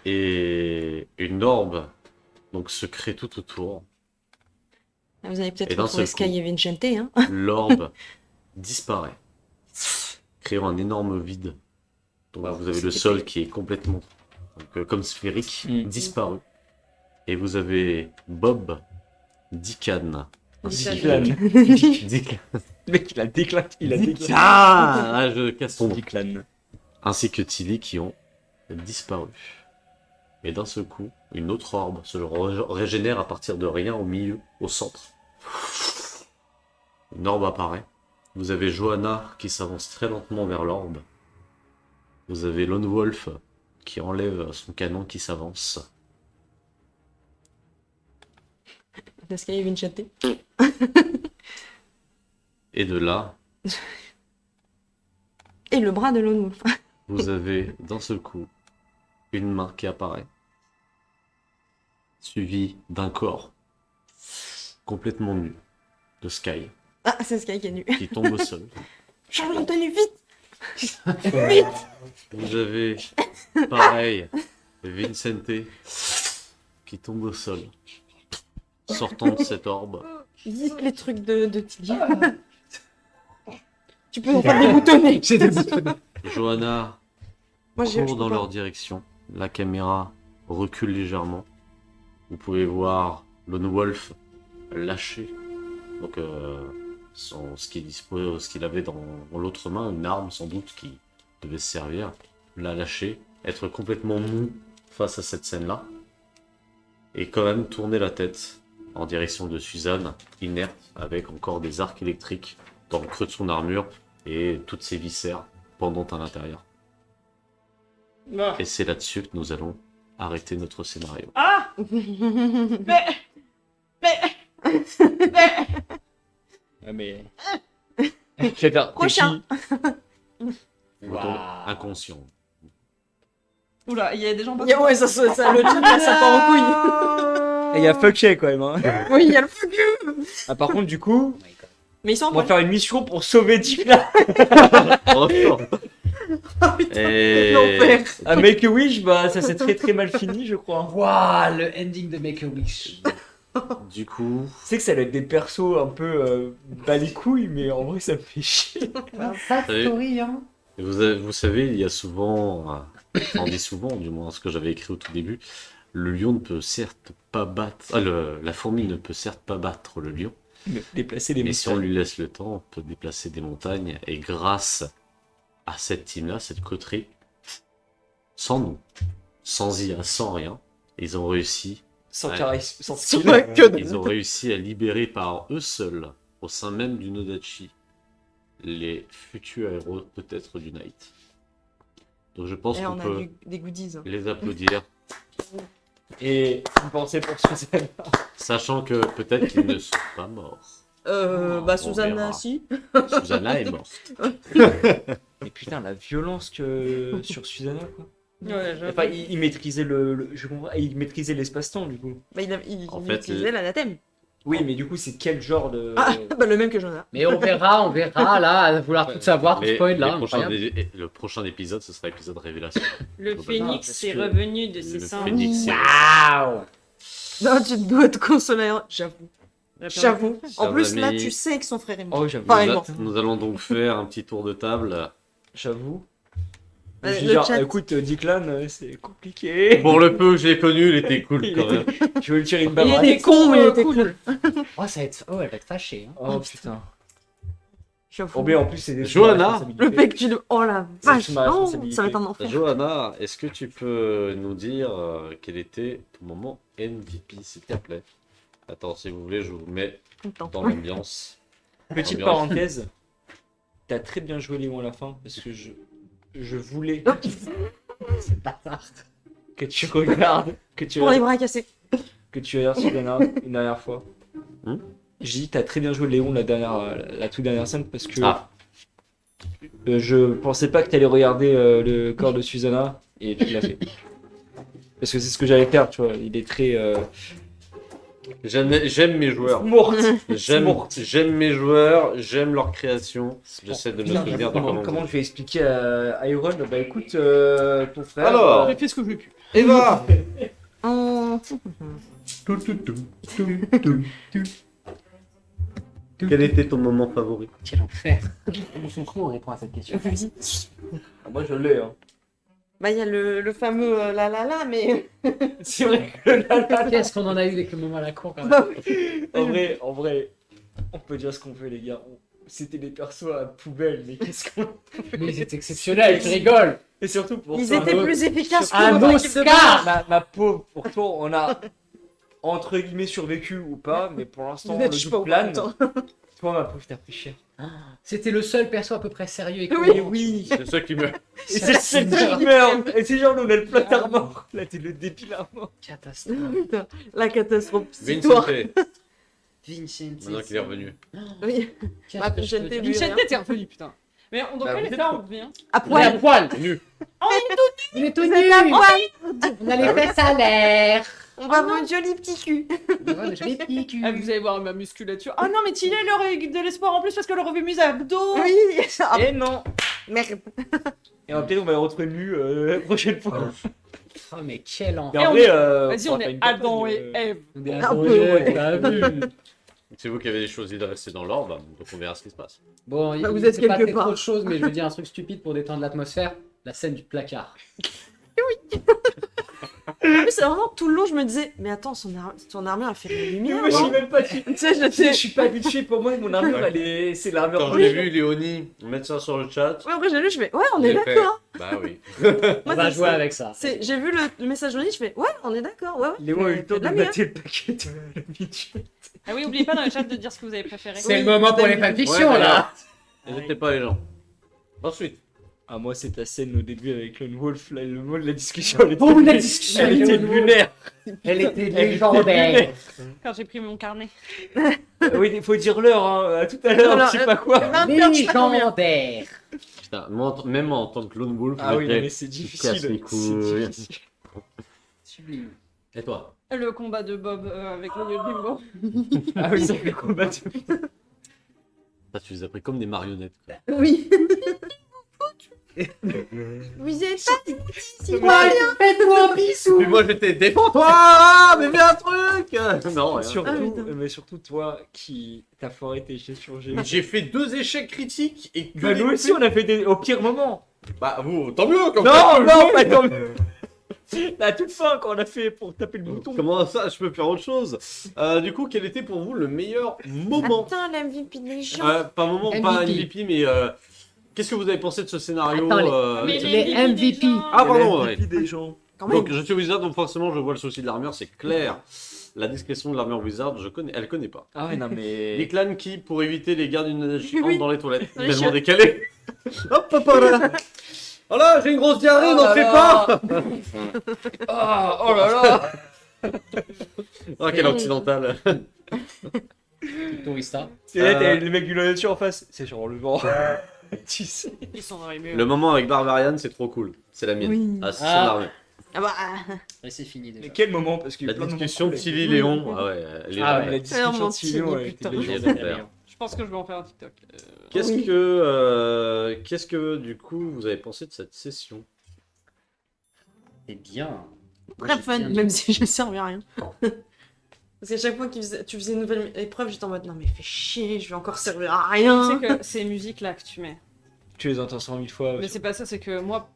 Et une orbe donc se crée tout autour. Ah, vous avez peut-être Et d'un retrouvé seul coup. Sky et Vincente, hein. L'orbe disparaît, créant un énorme vide. Donc là, vous avez le sol qui est complètement comme sphérique, disparu. Et vous avez Bob, Dickan, ainsi Diclan. que... Diclan. Le mec, il a déclaré. Il a déclaré. Ah, je casse son nom. Diclan. Ainsi que Tilly qui ont disparu. Et d'un seul coup, une autre orbe se régénère à partir de rien au milieu, au centre. Une orbe apparaît. Vous avez Johanna qui s'avance très lentement vers l'orbe. Vous avez Lone Wolf qui enlève son canon qui s'avance. Sky et Vincente. Et de là, Et le bras de Lone Wolf. vous avez d'un seul coup une main qui apparaît, suivie d'un corps complètement nu de Sky Ah, c'est Sky qui est nu. qui tombe au sol. Change de tenue, vite. Vous avez pareil Vincente qui tombe au sol, sortant de cette orbe. Vite les trucs de Tilly. Tu peux en faire des boutonnets. J'ai des boutons. Johanna Moi, je court dans peux leur direction. La caméra recule légèrement. Vous pouvez voir Lone Wolf lâcher donc, ce qu'il avait dans l'autre main, une arme sans doute qui devait se servir. La lâcher, être complètement mou face à cette scène-là. Et quand même tourner la tête en direction de Suzanne, inerte, avec encore des arcs électriques dans le creux de son armure et toutes ses viscères pendantes à l'intérieur. Bah. Et c'est là-dessus que nous allons arrêter notre scénario. Ah Mais... Ouais, mais. Je vais faire. Prochain. Vous tombez inconscient. Oula, il y a des gens pas... Ouais, ça, le chat, là, ça part en couille. Et il y a fuck check quand même. Hein. Oui, il y a le fuck. Ah, par contre, du coup, Mais ils sont en on va poil. faire une mission pour sauver Diclan. Oh, et... L'enfer. À Make a Wish, bah ça s'est très très mal fini, je crois. Waouh, le ending de Make a Wish. Du coup, C'est que ça doit être des persos un peu bas les couilles, mais en vrai ça me fait chier. Ça, Oui. story, hein. vous savez, il y a souvent, on dit souvent, du moins ce que j'avais écrit au tout début, le lion ne peut certes pas battre, la fourmi ne peut certes pas battre le lion, Déplacer les mais si on montagnes. lui laisse le temps, on peut déplacer des montagnes, et grâce à cette team-là, cette coterie, sans nous, sans IA, sans rien, ils ont réussi, Sans Ouais. charisme, sans Sur skill. la queue de- ils ont réussi à libérer par eux seuls, au sein même du Nodachi, les futurs héros peut-être du Night. Donc je pense Et qu'on on a peut des goodies. hein. les applaudir, Et une pensée pour Suzanne. sachant que peut-être qu'ils ne sont pas morts. Bah, On Susanna, verra. si. Susanna est morte. Mais putain, la violence que sur Susanna, quoi. Ouais, j'avoue. Enfin, il maîtrisait je comprends, il maîtrisait l'espace-temps, du coup. Bah, il En fait, utilisait l'anathème. Oui, mais du coup, c'est quel genre de. Ah, bah, le même que Jonah. Mais on verra, là, à vouloir tout savoir, tout Mais spoil là. les prochains incroyable. le prochain épisode, ce sera l'épisode révélation. Le Globalement, phénix parce est que- revenu de Le ses cendres. phénix est- Waouh. Non, tu dois te consoler. J'avoue. J'avoue. En Chers plus, là, amis. tu sais que son frère est mort. Oh, j'avoue. Enfin, Nous, est mort. nous allons donc faire un petit tour de table. J'avoue. Ouais, Je le dis genre, chat. écoute, Declan, c'est compliqué. Pour le peu que j'ai connu, il était cool Il quand même. Je vais lui tirer une balle. Il dans la était tête. con, mais il était cool. cool. Oh, ça va être... oh, elle va être fâchée. Hein. Oh putain. J'avoue. Oh, mais en plus, c'est des Johanna. Le fait que tu le. Oh la C'est vache. sous ma Non, responsabilité. ça va être un enfer. Johanna, est-ce que tu peux nous dire quel était ton moment MVP, s'il te plaît? Attends, si vous voulez, je vous mets Content. dans l'ambiance. Petite Ambiance. parenthèse. T'as très bien joué Léon à la fin parce que je voulais que tu regardes, Pour les bras cassés. que tu regardes Susanna une dernière fois. Hmm. J'ai dit t'as très bien joué Léon la toute dernière scène parce que Ah. je pensais pas que t'allais regarder le corps de Susanna et tu l'as fait. Parce que c'est ce que j'allais faire, tu vois. Il est très J'aime mes joueurs. morte. J'aime mes joueurs, j'aime leur création. J'essaie de me Putain, souvenir de comment comment. je vais expliquer à Iron? Bah écoute, ton frère. Alors. J'ai fait ce que j'ai pu. Eva Oh. Quel était ton moment favori? Quel enfer. Comment on répond à cette question? Ah, moi je l'ai. Hein. Bah, il y a le fameux la la la, mais. C'est vrai que là, Qu'est-ce qu'on en a eu avec le moment à la cour quand même? en vrai, on peut dire ce qu'on veut, les gars. C'était des persos à poubelle, mais qu'est-ce qu'on. Mais c'est exceptionnel, tu rigoles. Et surtout pour Ils toi, étaient moi, plus efficaces que Un notre équipe de Oscar. ma pauvre, pour toi, on a entre guillemets survécu ou pas, mais pour l'instant, Vous le êtes doute pas au plane. courant. Toi, ma pauvre, t'as pris cher. C'était le seul perso à peu près sérieux et Oui. cohérent. Oui. C'est ça qui me. Et c'est celle qui meurt. Et c'est genre, nous, on a le plotard mort. Là, t'es le débile à mort. Catastrophe. Putain, la catastrophe. Vincent, Toi. maintenant qu'il est revenu. Oui. Qu'est-ce Ma que je peux Vincente, dire? lui, Vincent, rien. t'es revenu, putain. Mais on Bah, devrait vous les êtes faire, pas- on revient. À On est à poil. poil. Nu. Il est tout Vous êtes à nu. poil. On a les fesses à l'air. On va avoir un joli petit cul. Ah, vous allez voir ma musculature. Ah non, mais Tilly, il aurait de l'espoir en plus parce qu'elle aurait vu mes abdos. Oui. Ah, Et non. merde. Et peut-être on va le retrouver nu la prochaine fois. Oh mais quel Mais enfer. Et en on vrai, est- on Vas-y, on va faire est une Adam campagne, et Ève. On est Un à peu, projet, ouais. t'as vu. C'est vous qui avez choisi de rester dans l'ordre, donc on verra ce qui se passe. Bon, Bah, vous il êtes s'est pas quelque fait part. trop de choses, mais je veux dire un truc stupide pour détendre l'atmosphère. La scène du placard. En plus, c'est vraiment tout le long, je me disais, mais attends, son armure a fait la Mais lumière. moi, je suis hein. même pas. Tu sais, je Tu sais, je sais. suis pas habitué. Pour moi, mon armure, c'est l'armure. Quand je l'ai vu, Léonie, mettre ça sur le chat. Ouais, après, j'ai lu, je fais, ouais, on est j'ai fait, d'accord. Bah oui. On va c'est jouer ça. avec ça. J'ai vu le message jaune, je fais, ouais, on est d'accord, ouais, ouais. Léon a eu le temps de de la meilleure. mater le paquet de la bitch. Ah oui, oubliez pas dans le chat de dire ce que vous avez préféré. C'est le moment pour les fanfictions Ouais, là. N'hésitez pas les gens. Ensuite. Ah, moi, c'est ta scène au début avec Lone Wolf. Là, le mot de la discussion. Elle était, Oh, la discussion elle avec était Lone Wolf. lunaire. Elle était était légendaire. Quand j'ai pris mon carnet. Oui, il faut dire l'heure. Hein. À tout à l'heure, Alors, je sais pas quoi. 20h, je sais pas combien. Légendaire. Putain, moi, même en tant que Lone Wolf, Ah oui, non, j'étais- mais c'est casse difficile. les couilles. C'est difficile. Sublime. Et toi? Le combat de Bob avec le Bimbo. Ah oui, c'est le combat de... Ça, tu les as pris comme des marionnettes. Quoi. Oui. Vous êtes pas si Faites-moi un bisou. Puis moi, j'étais défends-toi, mais fais un truc. Non, rien. Surtout, Ah, putain. mais surtout toi qui t'as foiré tes jets sur G. J'ai fait 2 échecs critiques et que Bah, des- nous aussi, on a fait des... au pire moment. Bah vous, tant mieux. Comme Non, ça, non, pas tant mieux. À toute fin, quand on a fait pour taper le bouton. Comment ça, je peux faire autre chose? Du coup, quel était pour vous le meilleur moment? Attends, l'MVP des gens. Pas moment, MVP. pas MVP, mais qu'est-ce que vous avez pensé de ce scénario? Attends, Mais les MVP. Ah pardon, MVP des gens. Quand même. Donc je suis wizard, donc forcément je vois le souci de l'armure, c'est clair. La discrétion de l'armure wizard, elle connaît pas. Ah ouais, non mais... Les clans qui, pour éviter les gardes d'une neige, Oui. entrent dans les toilettes, Dans les tellement chiottes. décalé. Hop, hop, hop là. Oh là, j'ai une grosse diarrhée, Oh n'en là fais là. pas. Oh là là. Oh, quel occidental. Tourista. Et là, t'as le mec du nature en face. C'est sur le vent. Tu sais. Ils sont dans les murs. Le moment avec Barbarian, c'est trop cool. C'est la mienne. Oui. Ah, c'est Ah. son armure. Ah bah, Et c'est fini Mais déjà. quel moment? Parce qu'il y a La plein de discussion de moments cool. Tilly Léon, ah ouais, elle est Ah là. ouais. La discussion de Clairement, Tilly, Tilly, ouais, putain. était Légendaire. légendaire. Je pense que je vais en faire un TikTok. Qu'est-ce Oui. qu'est-ce que du coup vous avez pensé de cette session? C'est bien. très J'ai fun, bien même si je servais à rien. Parce qu'à chaque fois que tu faisais une nouvelle épreuve, j'étais en mode non mais fais chier, je vais encore servir à Tu rien. sais que ces musiques-là que tu mets. Tu les entends 100 000 fois. Mais c'est pas ça, c'est que moi,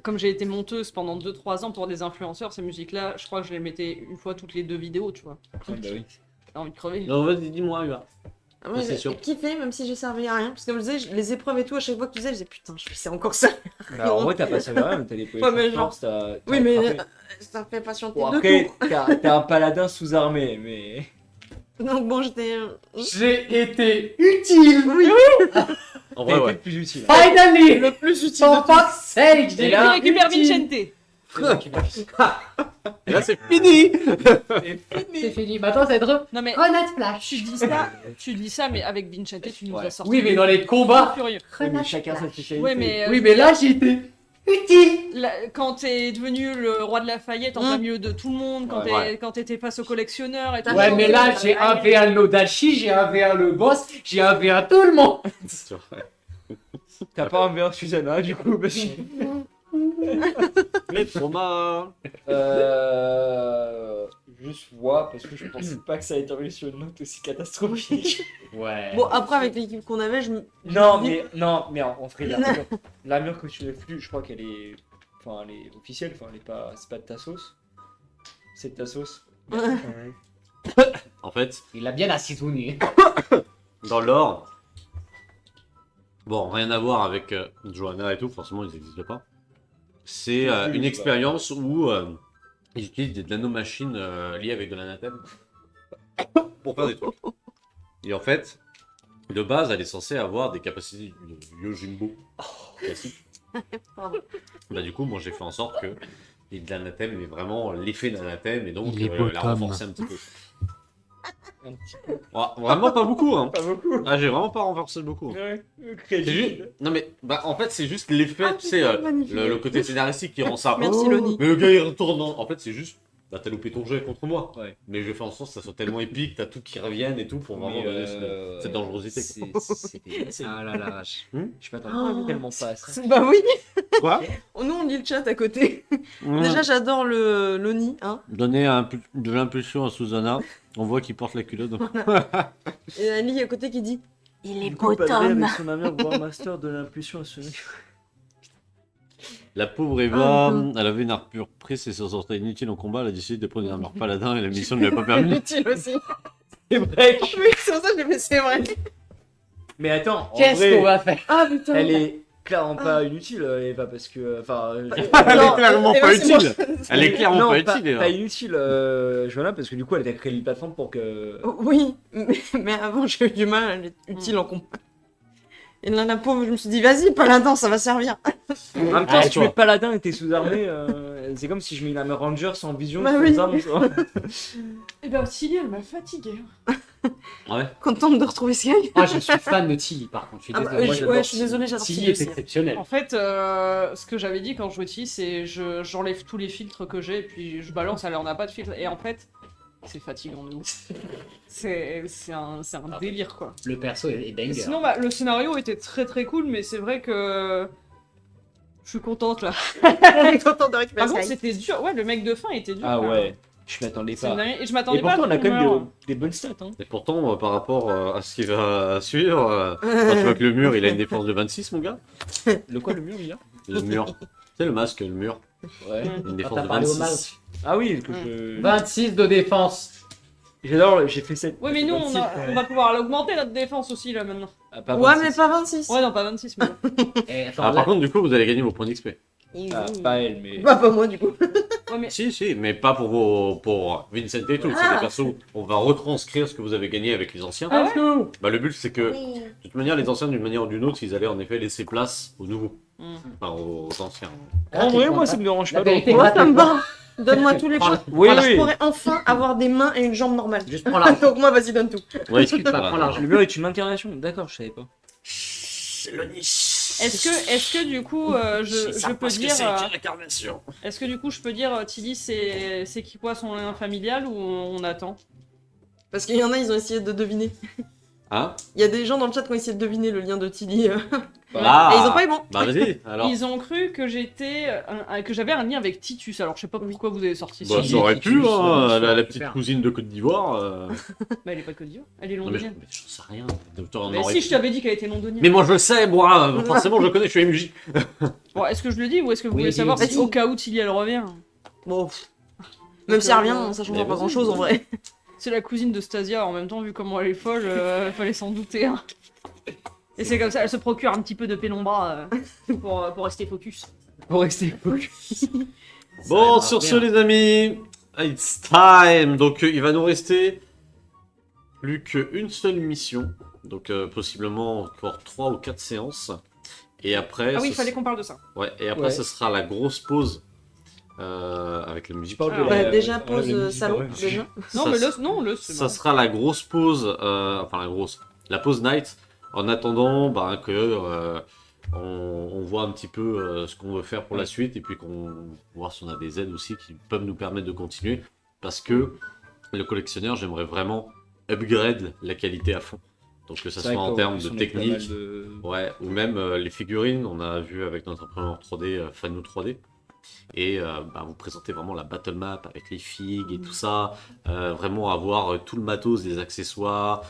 Comme j'ai été monteuse pendant 2-3 ans pour des influenceurs, ces musiques-là, je crois que je les mettais une fois toutes les 2 vidéos, tu vois. Ah, bah oui. T'as envie de crever. Non, vas-y, dis-moi, Eva. Ah, moi, c'est j'ai sûr. kiffé, même si j'ai servi à rien. Parce que comme je disais, les épreuves et tout, à chaque fois que tu disais, je disais putain, je fais encore ça. Bah, en vrai, t'as pas servi à rien, mais t'as des points Ouais, mais de force, t'as Oui, mais attrapé. ça fait patienter Bon, 2 après, tours. t'es un paladin sous-armé, mais. Donc bon, j'étais. J'ai été utile. Oui, En T'as vrai, été ouais. le plus utile. Finally. le plus utile For de tous. fuck's sake, Et j'ai là, été récupère utile. Vincente. Et là, c'est fini. C'est fini. Maintenant, ça va être Non mais grenade flash. tu dis ça, mais avec Vincente, tu nous Ouais. as sorti. Oui, mais dans les combats. Furieux. Oui, mais chacun sa spécialité. Ouais, mais Oui, mais là, j'ai été utile. quand t'es devenu le roi de Lafayette en plein milieu de tout le monde, Ouais. quand t'étais face au collectionneur et tout. Ouais, mais là, j'ai un V1 Nodachi, j'ai un V1 le boss, j'ai un V1 tout le monde. C'est vrai. T'as pas un verre Susanna, du coup, parce que. Les traumas. Juste voir, parce que je pensais pas que ça allait terminer sur une note aussi catastrophique. Ouais. Bon, après, avec l'équipe qu'on avait, Non, mais en vrai, l'armure que tu as flux, je crois qu'elle est. Enfin, elle est officielle, enfin, elle est pas. C'est pas de ta sauce. C'est de ta sauce. En fait, Il a bien assaisonné. dans l'or, bon, rien à voir avec Johanna et tout, forcément, ils n'existent pas. C'est une expérience où ils utilisent des nanomachines liées avec de l'anathème pour faire des trucs. Et en fait, de base, elle est censée avoir des capacités de Yojimbo classique. Pardon. Bah, du coup, moi, j'ai fait en sorte que l'anathème mais vraiment l'effet d'anathème et donc Il est beau, la Tom. renforcer un petit peu. Un petit peu. Ouais, vraiment pas beaucoup, hein. Pas beaucoup. Ah, j'ai vraiment pas renforcé beaucoup. Ouais, C'est juste... Non mais, bah en fait c'est juste l'effet, Ah, tu sais, putain, magnifique. le côté scénaristique qui rend ça. Merci, Loni. Mais le gars il retourne. En fait c'est juste, bah t'as loupé ton jet contre moi. Ouais. Mais je fais en sorte que ça soit tellement épique, t'as tout qui revienne et tout pour vraiment donner cette dangerosité. C'était. Ah là là, vache. Je m'attendais tellement pas à ça. Bah oui. Quoi Nous, on lit le chat à côté. Déjà, j'adore le l'Oni, hein. Donner de l'impulsion à Susanna, on voit qu'il porte la culotte. Et la lit à côté qui dit il est Du beau, coup, Padré, Tom. avec son armure War Master de l'impulsion à ce mec. La pauvre Eva, elle avait une armure prise et se sentait inutile en combat, elle a décidé de prendre une armure paladin et la mission ne lui a pas permis. Utile aussi. C'est vrai que- Oui, c'est pour ça que j'ai fait c'est vrai. Mais attends, en Qu'est-ce vrai, qu'on va faire? Ah putain. elle est clairement pas inutile, Eva, parce que. Enfin. Elle est clairement pas utile. Elle est clairement non, pas pas, utile. Eva. pas inutile, Joanna, parce que du coup, elle a créé une plateforme pour que. Oui, mais avant j'ai eu du mal à être utile en combat. Et là, la pauvre, je me suis dit, vas-y, paladin, ça va servir. En même temps, Ah, si tu toi. mets paladin et t'es sous-armé, c'est comme si je mets une armure ranger sans vision, Bah sans oui. arme, tu vois. Eh ben, Tilly, elle m'a fatiguée. Ouais. Contente de retrouver Sky. Ah, je suis fan de Tilly par contre, je suis Ah bah, désolé. moi, j'adore ouais, je suis désolée, j'adore Tilly Tilly est aussi. exceptionnel. En fait, ce que j'avais dit quand je jouais Tilly, c'est j'enlève tous les filtres que j'ai, et puis je balance, elle en a pas de filtre. Et en fait, c'est fatigant de ouf. C'est un délire, quoi. Le perso est banger. Sinon, bah, le scénario était très très cool, mais c'est vrai que. Je suis contente là. Contente de récupérer Par contre, Sky. c'était dur. Ouais, le mec de fin était dur. Ah quand même. ouais, je m'attendais C'est une pas. dinguerie. Et je Et m'attendais pas pourtant, on a à ce quand qu'on meure. même des bonnes stats. Hein. Et pourtant, par rapport à ce qui va suivre, quand tu vois que le mur il a une défense de 26, mon gars. Le quoi, le mur, il a Le mur. C'est le masque, le mur. Ouais. Une Quand défense t'as de parlé au 26. Ah oui, que je. 26 de défense. J'adore, j'ai fait 7. Ouais, mais nous, on va pouvoir l'augmenter notre défense aussi là maintenant. Ah, pas Ouais, 26. mais pas 26. Ouais, non, pas 26, mais bon. Et attends, Ah, là- par contre, du coup, vous allez gagner vos points d'XP. Ah, pas elle, mais. Bah, pas moi, du coup. Ouais, mais Si, mais pas pour Vincent et tout. C'est des persos. On va retranscrire ce que vous avez gagné avec les anciens. Ah ouais Bah, le but, c'est que, de toute manière, les anciens, d'une manière ou d'une autre, ils allaient en effet laisser place aux nouveaux. Mm. Enfin, aux anciens. En vrai, moi, ça me dérange La pas. vérité, Moi, ça me gratuitement. va. Donne-moi tous les Prends- points. Oui, Alors, oui. je pourrais enfin avoir des mains et une jambe normale. Juste prends l'argent. Donc, moi, vas-y, donne tout. Ouais, Discute pas, prends l'argent. Le mur est une incarnation. D'accord, je savais pas. est-ce que du coup, je peux dire. Est-ce que du coup, je peux dire, Tilly, c'est qui quoi son lien familial ou on attend? Parce qu'il y en a, ils ont essayé de deviner. Hein? Il y a des gens dans le chat qui ont essayé de deviner le lien de Tilly Ah. Et ils ont pas eu bon. Bah vas-y, alors. Ils ont cru que que j'avais un lien avec Titus. Alors je sais pas pourquoi vous avez sorti ça. Bah, ça aurait pu, Titus, hein, bien sûr, la petite super. cousine de Côte d'Ivoire. Bah, elle est pas de Côte d'Ivoire, elle est Non, mais londonienne. j'en sais rien. On Mais aurait si, pu. je t'avais dit qu'elle était londonienne. Mais moi je le sais, moi, forcément je connais, je suis MJ. Bon, est-ce que je le dis ou est-ce que vous Oui, voulez savoir dis-le. si au cas où Tilly elle revient? Bon. Même si elle revient, ça change Mais pas vas-y. grand chose en vrai. C'est la cousine de Stasia, en même temps, vu comment elle est folle, fallait s'en douter. Hein. Et c'est comme ça, elle se procure un petit peu de pénombra pour rester focus. Pour rester focus. Bon, Ça sur va ce, bien. les amis, it's time. Donc, il va nous rester plus qu'une seule mission. Donc, possiblement encore 3 ou 4 séances. Et après, Ah oui, il ce- fallait qu'on parle de ça. ouais, et après, Ouais. ce sera la grosse pause avec la musique. parle de Alors, la- Bah, déjà, la pause musique, salon, ouais. déjà. Non, Ça, mais c'est- c'est Ça marrant. sera la grosse pause, la pause night, en attendant que on voit un petit peu ce qu'on veut faire pour la suite et puis qu'on voir si on a des aides aussi qui peuvent nous permettre de continuer. Parce que le collectionneur, j'aimerais vraiment upgrade la qualité à fond. Donc que ça soit en termes de technique, ouais, ou même les figurines. On a vu avec notre imprimeur 3D, Fanou 3D. Et vous présenter vraiment la battle map avec les figues et tout ça, vraiment avoir tout le matos, des accessoires,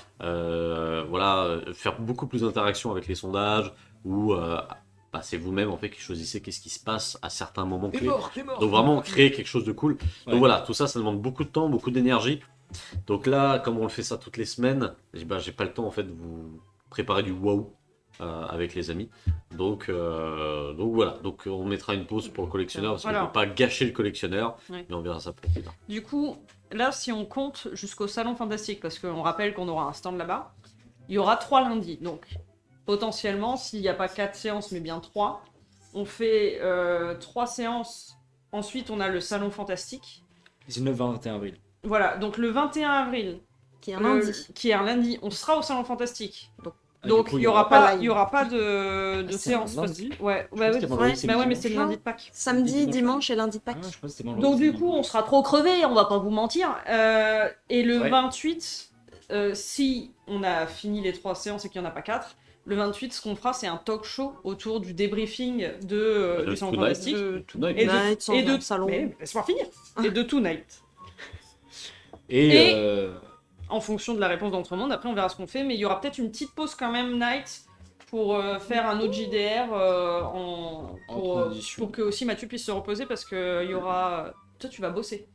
faire beaucoup plus d'interaction avec les sondages, où c'est vous-même en fait qui choisissez qu'est-ce qui se passe à certains moments clés. Donc vraiment créer quelque chose de cool. Ouais. Donc voilà, tout ça, ça demande beaucoup de temps, beaucoup d'énergie. Donc là, comme on le fait ça toutes les semaines, j'ai pas le temps en fait de vous préparer du wow avec les amis. Donc voilà, donc on mettra une pause pour le collectionneur parce qu'on ne Alors. peut pas gâcher le collectionneur, Ouais. mais on verra ça plus tard. Du coup, là, si on compte jusqu'au Salon Fantastique, parce qu'on rappelle qu'on aura un stand là-bas, il y aura 3 lundis. Donc, potentiellement, s'il n'y a pas 4 séances, mais bien 3, on fait 3 séances. Ensuite, on a le Salon Fantastique. 19-21 avril. Voilà, donc le 21 avril, Qui est un lundi. qui est un lundi, on sera au Salon Fantastique. Ah, Donc, du coup, il n'y aura pas, live. il y aura pas de c'est séance. un parce- lundi Ouais, Je ouais, pense ouais, que ouais, vendredi, c'est bah ouais, mais dimanche. c'est le lundi de Pâques. Samedi, Dimanche. dimanche et lundi de Ah, Pâques. je pense que c'était vendredi. Donc du coup, on sera trop crevés, on va pas vous mentir. Et le Ouais. 28, si on a fini les 3 séances et qu'il n'y en a pas 4, le 28, ce qu'on fera, c'est un talk show autour du débriefing du Salon Tonight. Fantastique. Tonight. Et de, Night, et de salon. Mais laisse-moi finir. Et de Tonight. Et, Et- En fonction de la réponse d'Entremonde, après on verra ce qu'on fait, mais il y aura peut-être une petite pause quand même Night pour faire un autre JDR transition. pour que aussi Mathieu puisse se reposer parce que il y aura. Toi, tu vas bosser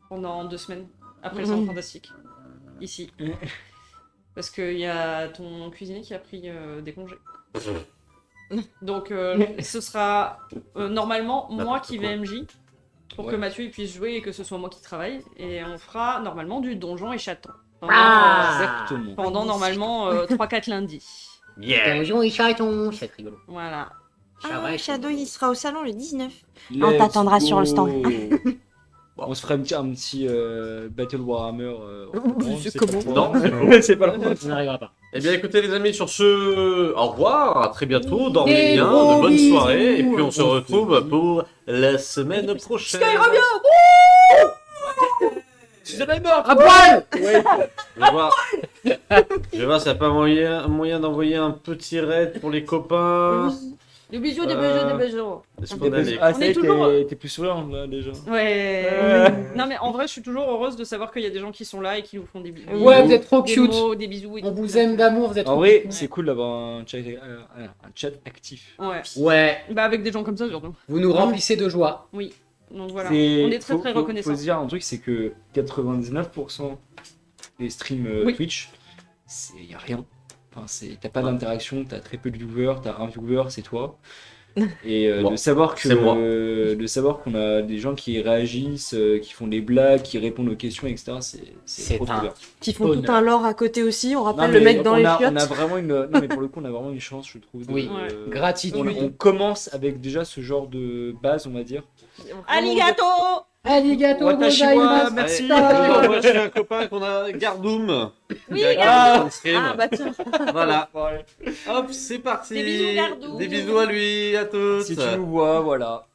pendant 2 semaines après le Salon Fantastique ici. Parce qu'il y a ton cuisinier qui a pris des congés. Donc ce sera normalement moi N'importe qui quoi. vais MJ pour que Ouais. Mathieu il puisse jouer et que ce soit moi qui travaille. Et on fera normalement du donjon et chaton. Exactement. Pendant normalement 3-4 lundis. Yeah. Donjon et chaton, c'est rigolo. Voilà. Ah, Shadow, il sera au salon le 19. Let's t'attendra sur le stand. go. On se ferait un petit Battle Warhammer. C'est comment Non, C'est pas le Ça n'arrivera pas. Eh bien écoutez les amis, sur ce, au revoir, à très bientôt, dormez Des bien, gros de bonnes bisous. soirées, et puis on se retrouve pour la semaine prochaine. À poil Je vais voir s'il n'y a pas moyen d'envoyer un petit raid pour les copains. Des bisous, des Euh, bisous, des bisous. Est-ce qu'on a les- Ah, On ça est y est, toujours- t'es plus souriante là déjà. Ouais. Non mais en vrai, je suis toujours heureuse de savoir qu'il y a des gens qui sont là et qui nous font des bisous. Ouais, vous êtes trop Des cute. mots, des bisous. et On tout. vous aime d'amour, vous êtes En trop vrai, cute. c'est cool d'avoir un chat actif. Ouais. Ouais, Bah avec des gens comme ça surtout. vous nous remplissez de joie. Oui. Donc voilà. On est très très reconnaissants. Faut se dire un truc, c'est que 99% des streams Oui. Twitch, y a rien. Enfin, t'as pas d'interaction, t'as très peu de viewers, t'as un viewer, c'est toi. Et Moi. de savoir C'est moi. qu'on a des gens qui réagissent, qui font des blagues, qui répondent aux questions, etc. C'est C'est trop un- bien. Qui font Bonheur. tout un lore à côté aussi. On Non, rappelle mais le mec dans les on a chiottes. vraiment une. Non, mais pour le coup, on a vraiment une chance, je trouve. Oui, Ouais. gratitude. on commence avec déjà ce genre de base, on va dire. Arigato. Arigato Watashi wa, gozaimasu. merci. Allez, on va chez un copain qu'on a, Gardoum. Oui, Qui a Gardoum. un stream. Ah bah tiens. Voilà. Hop, c'est parti. Des bisous, Gardoum. Des bisous à lui, à tous. Si tu nous vois, voilà.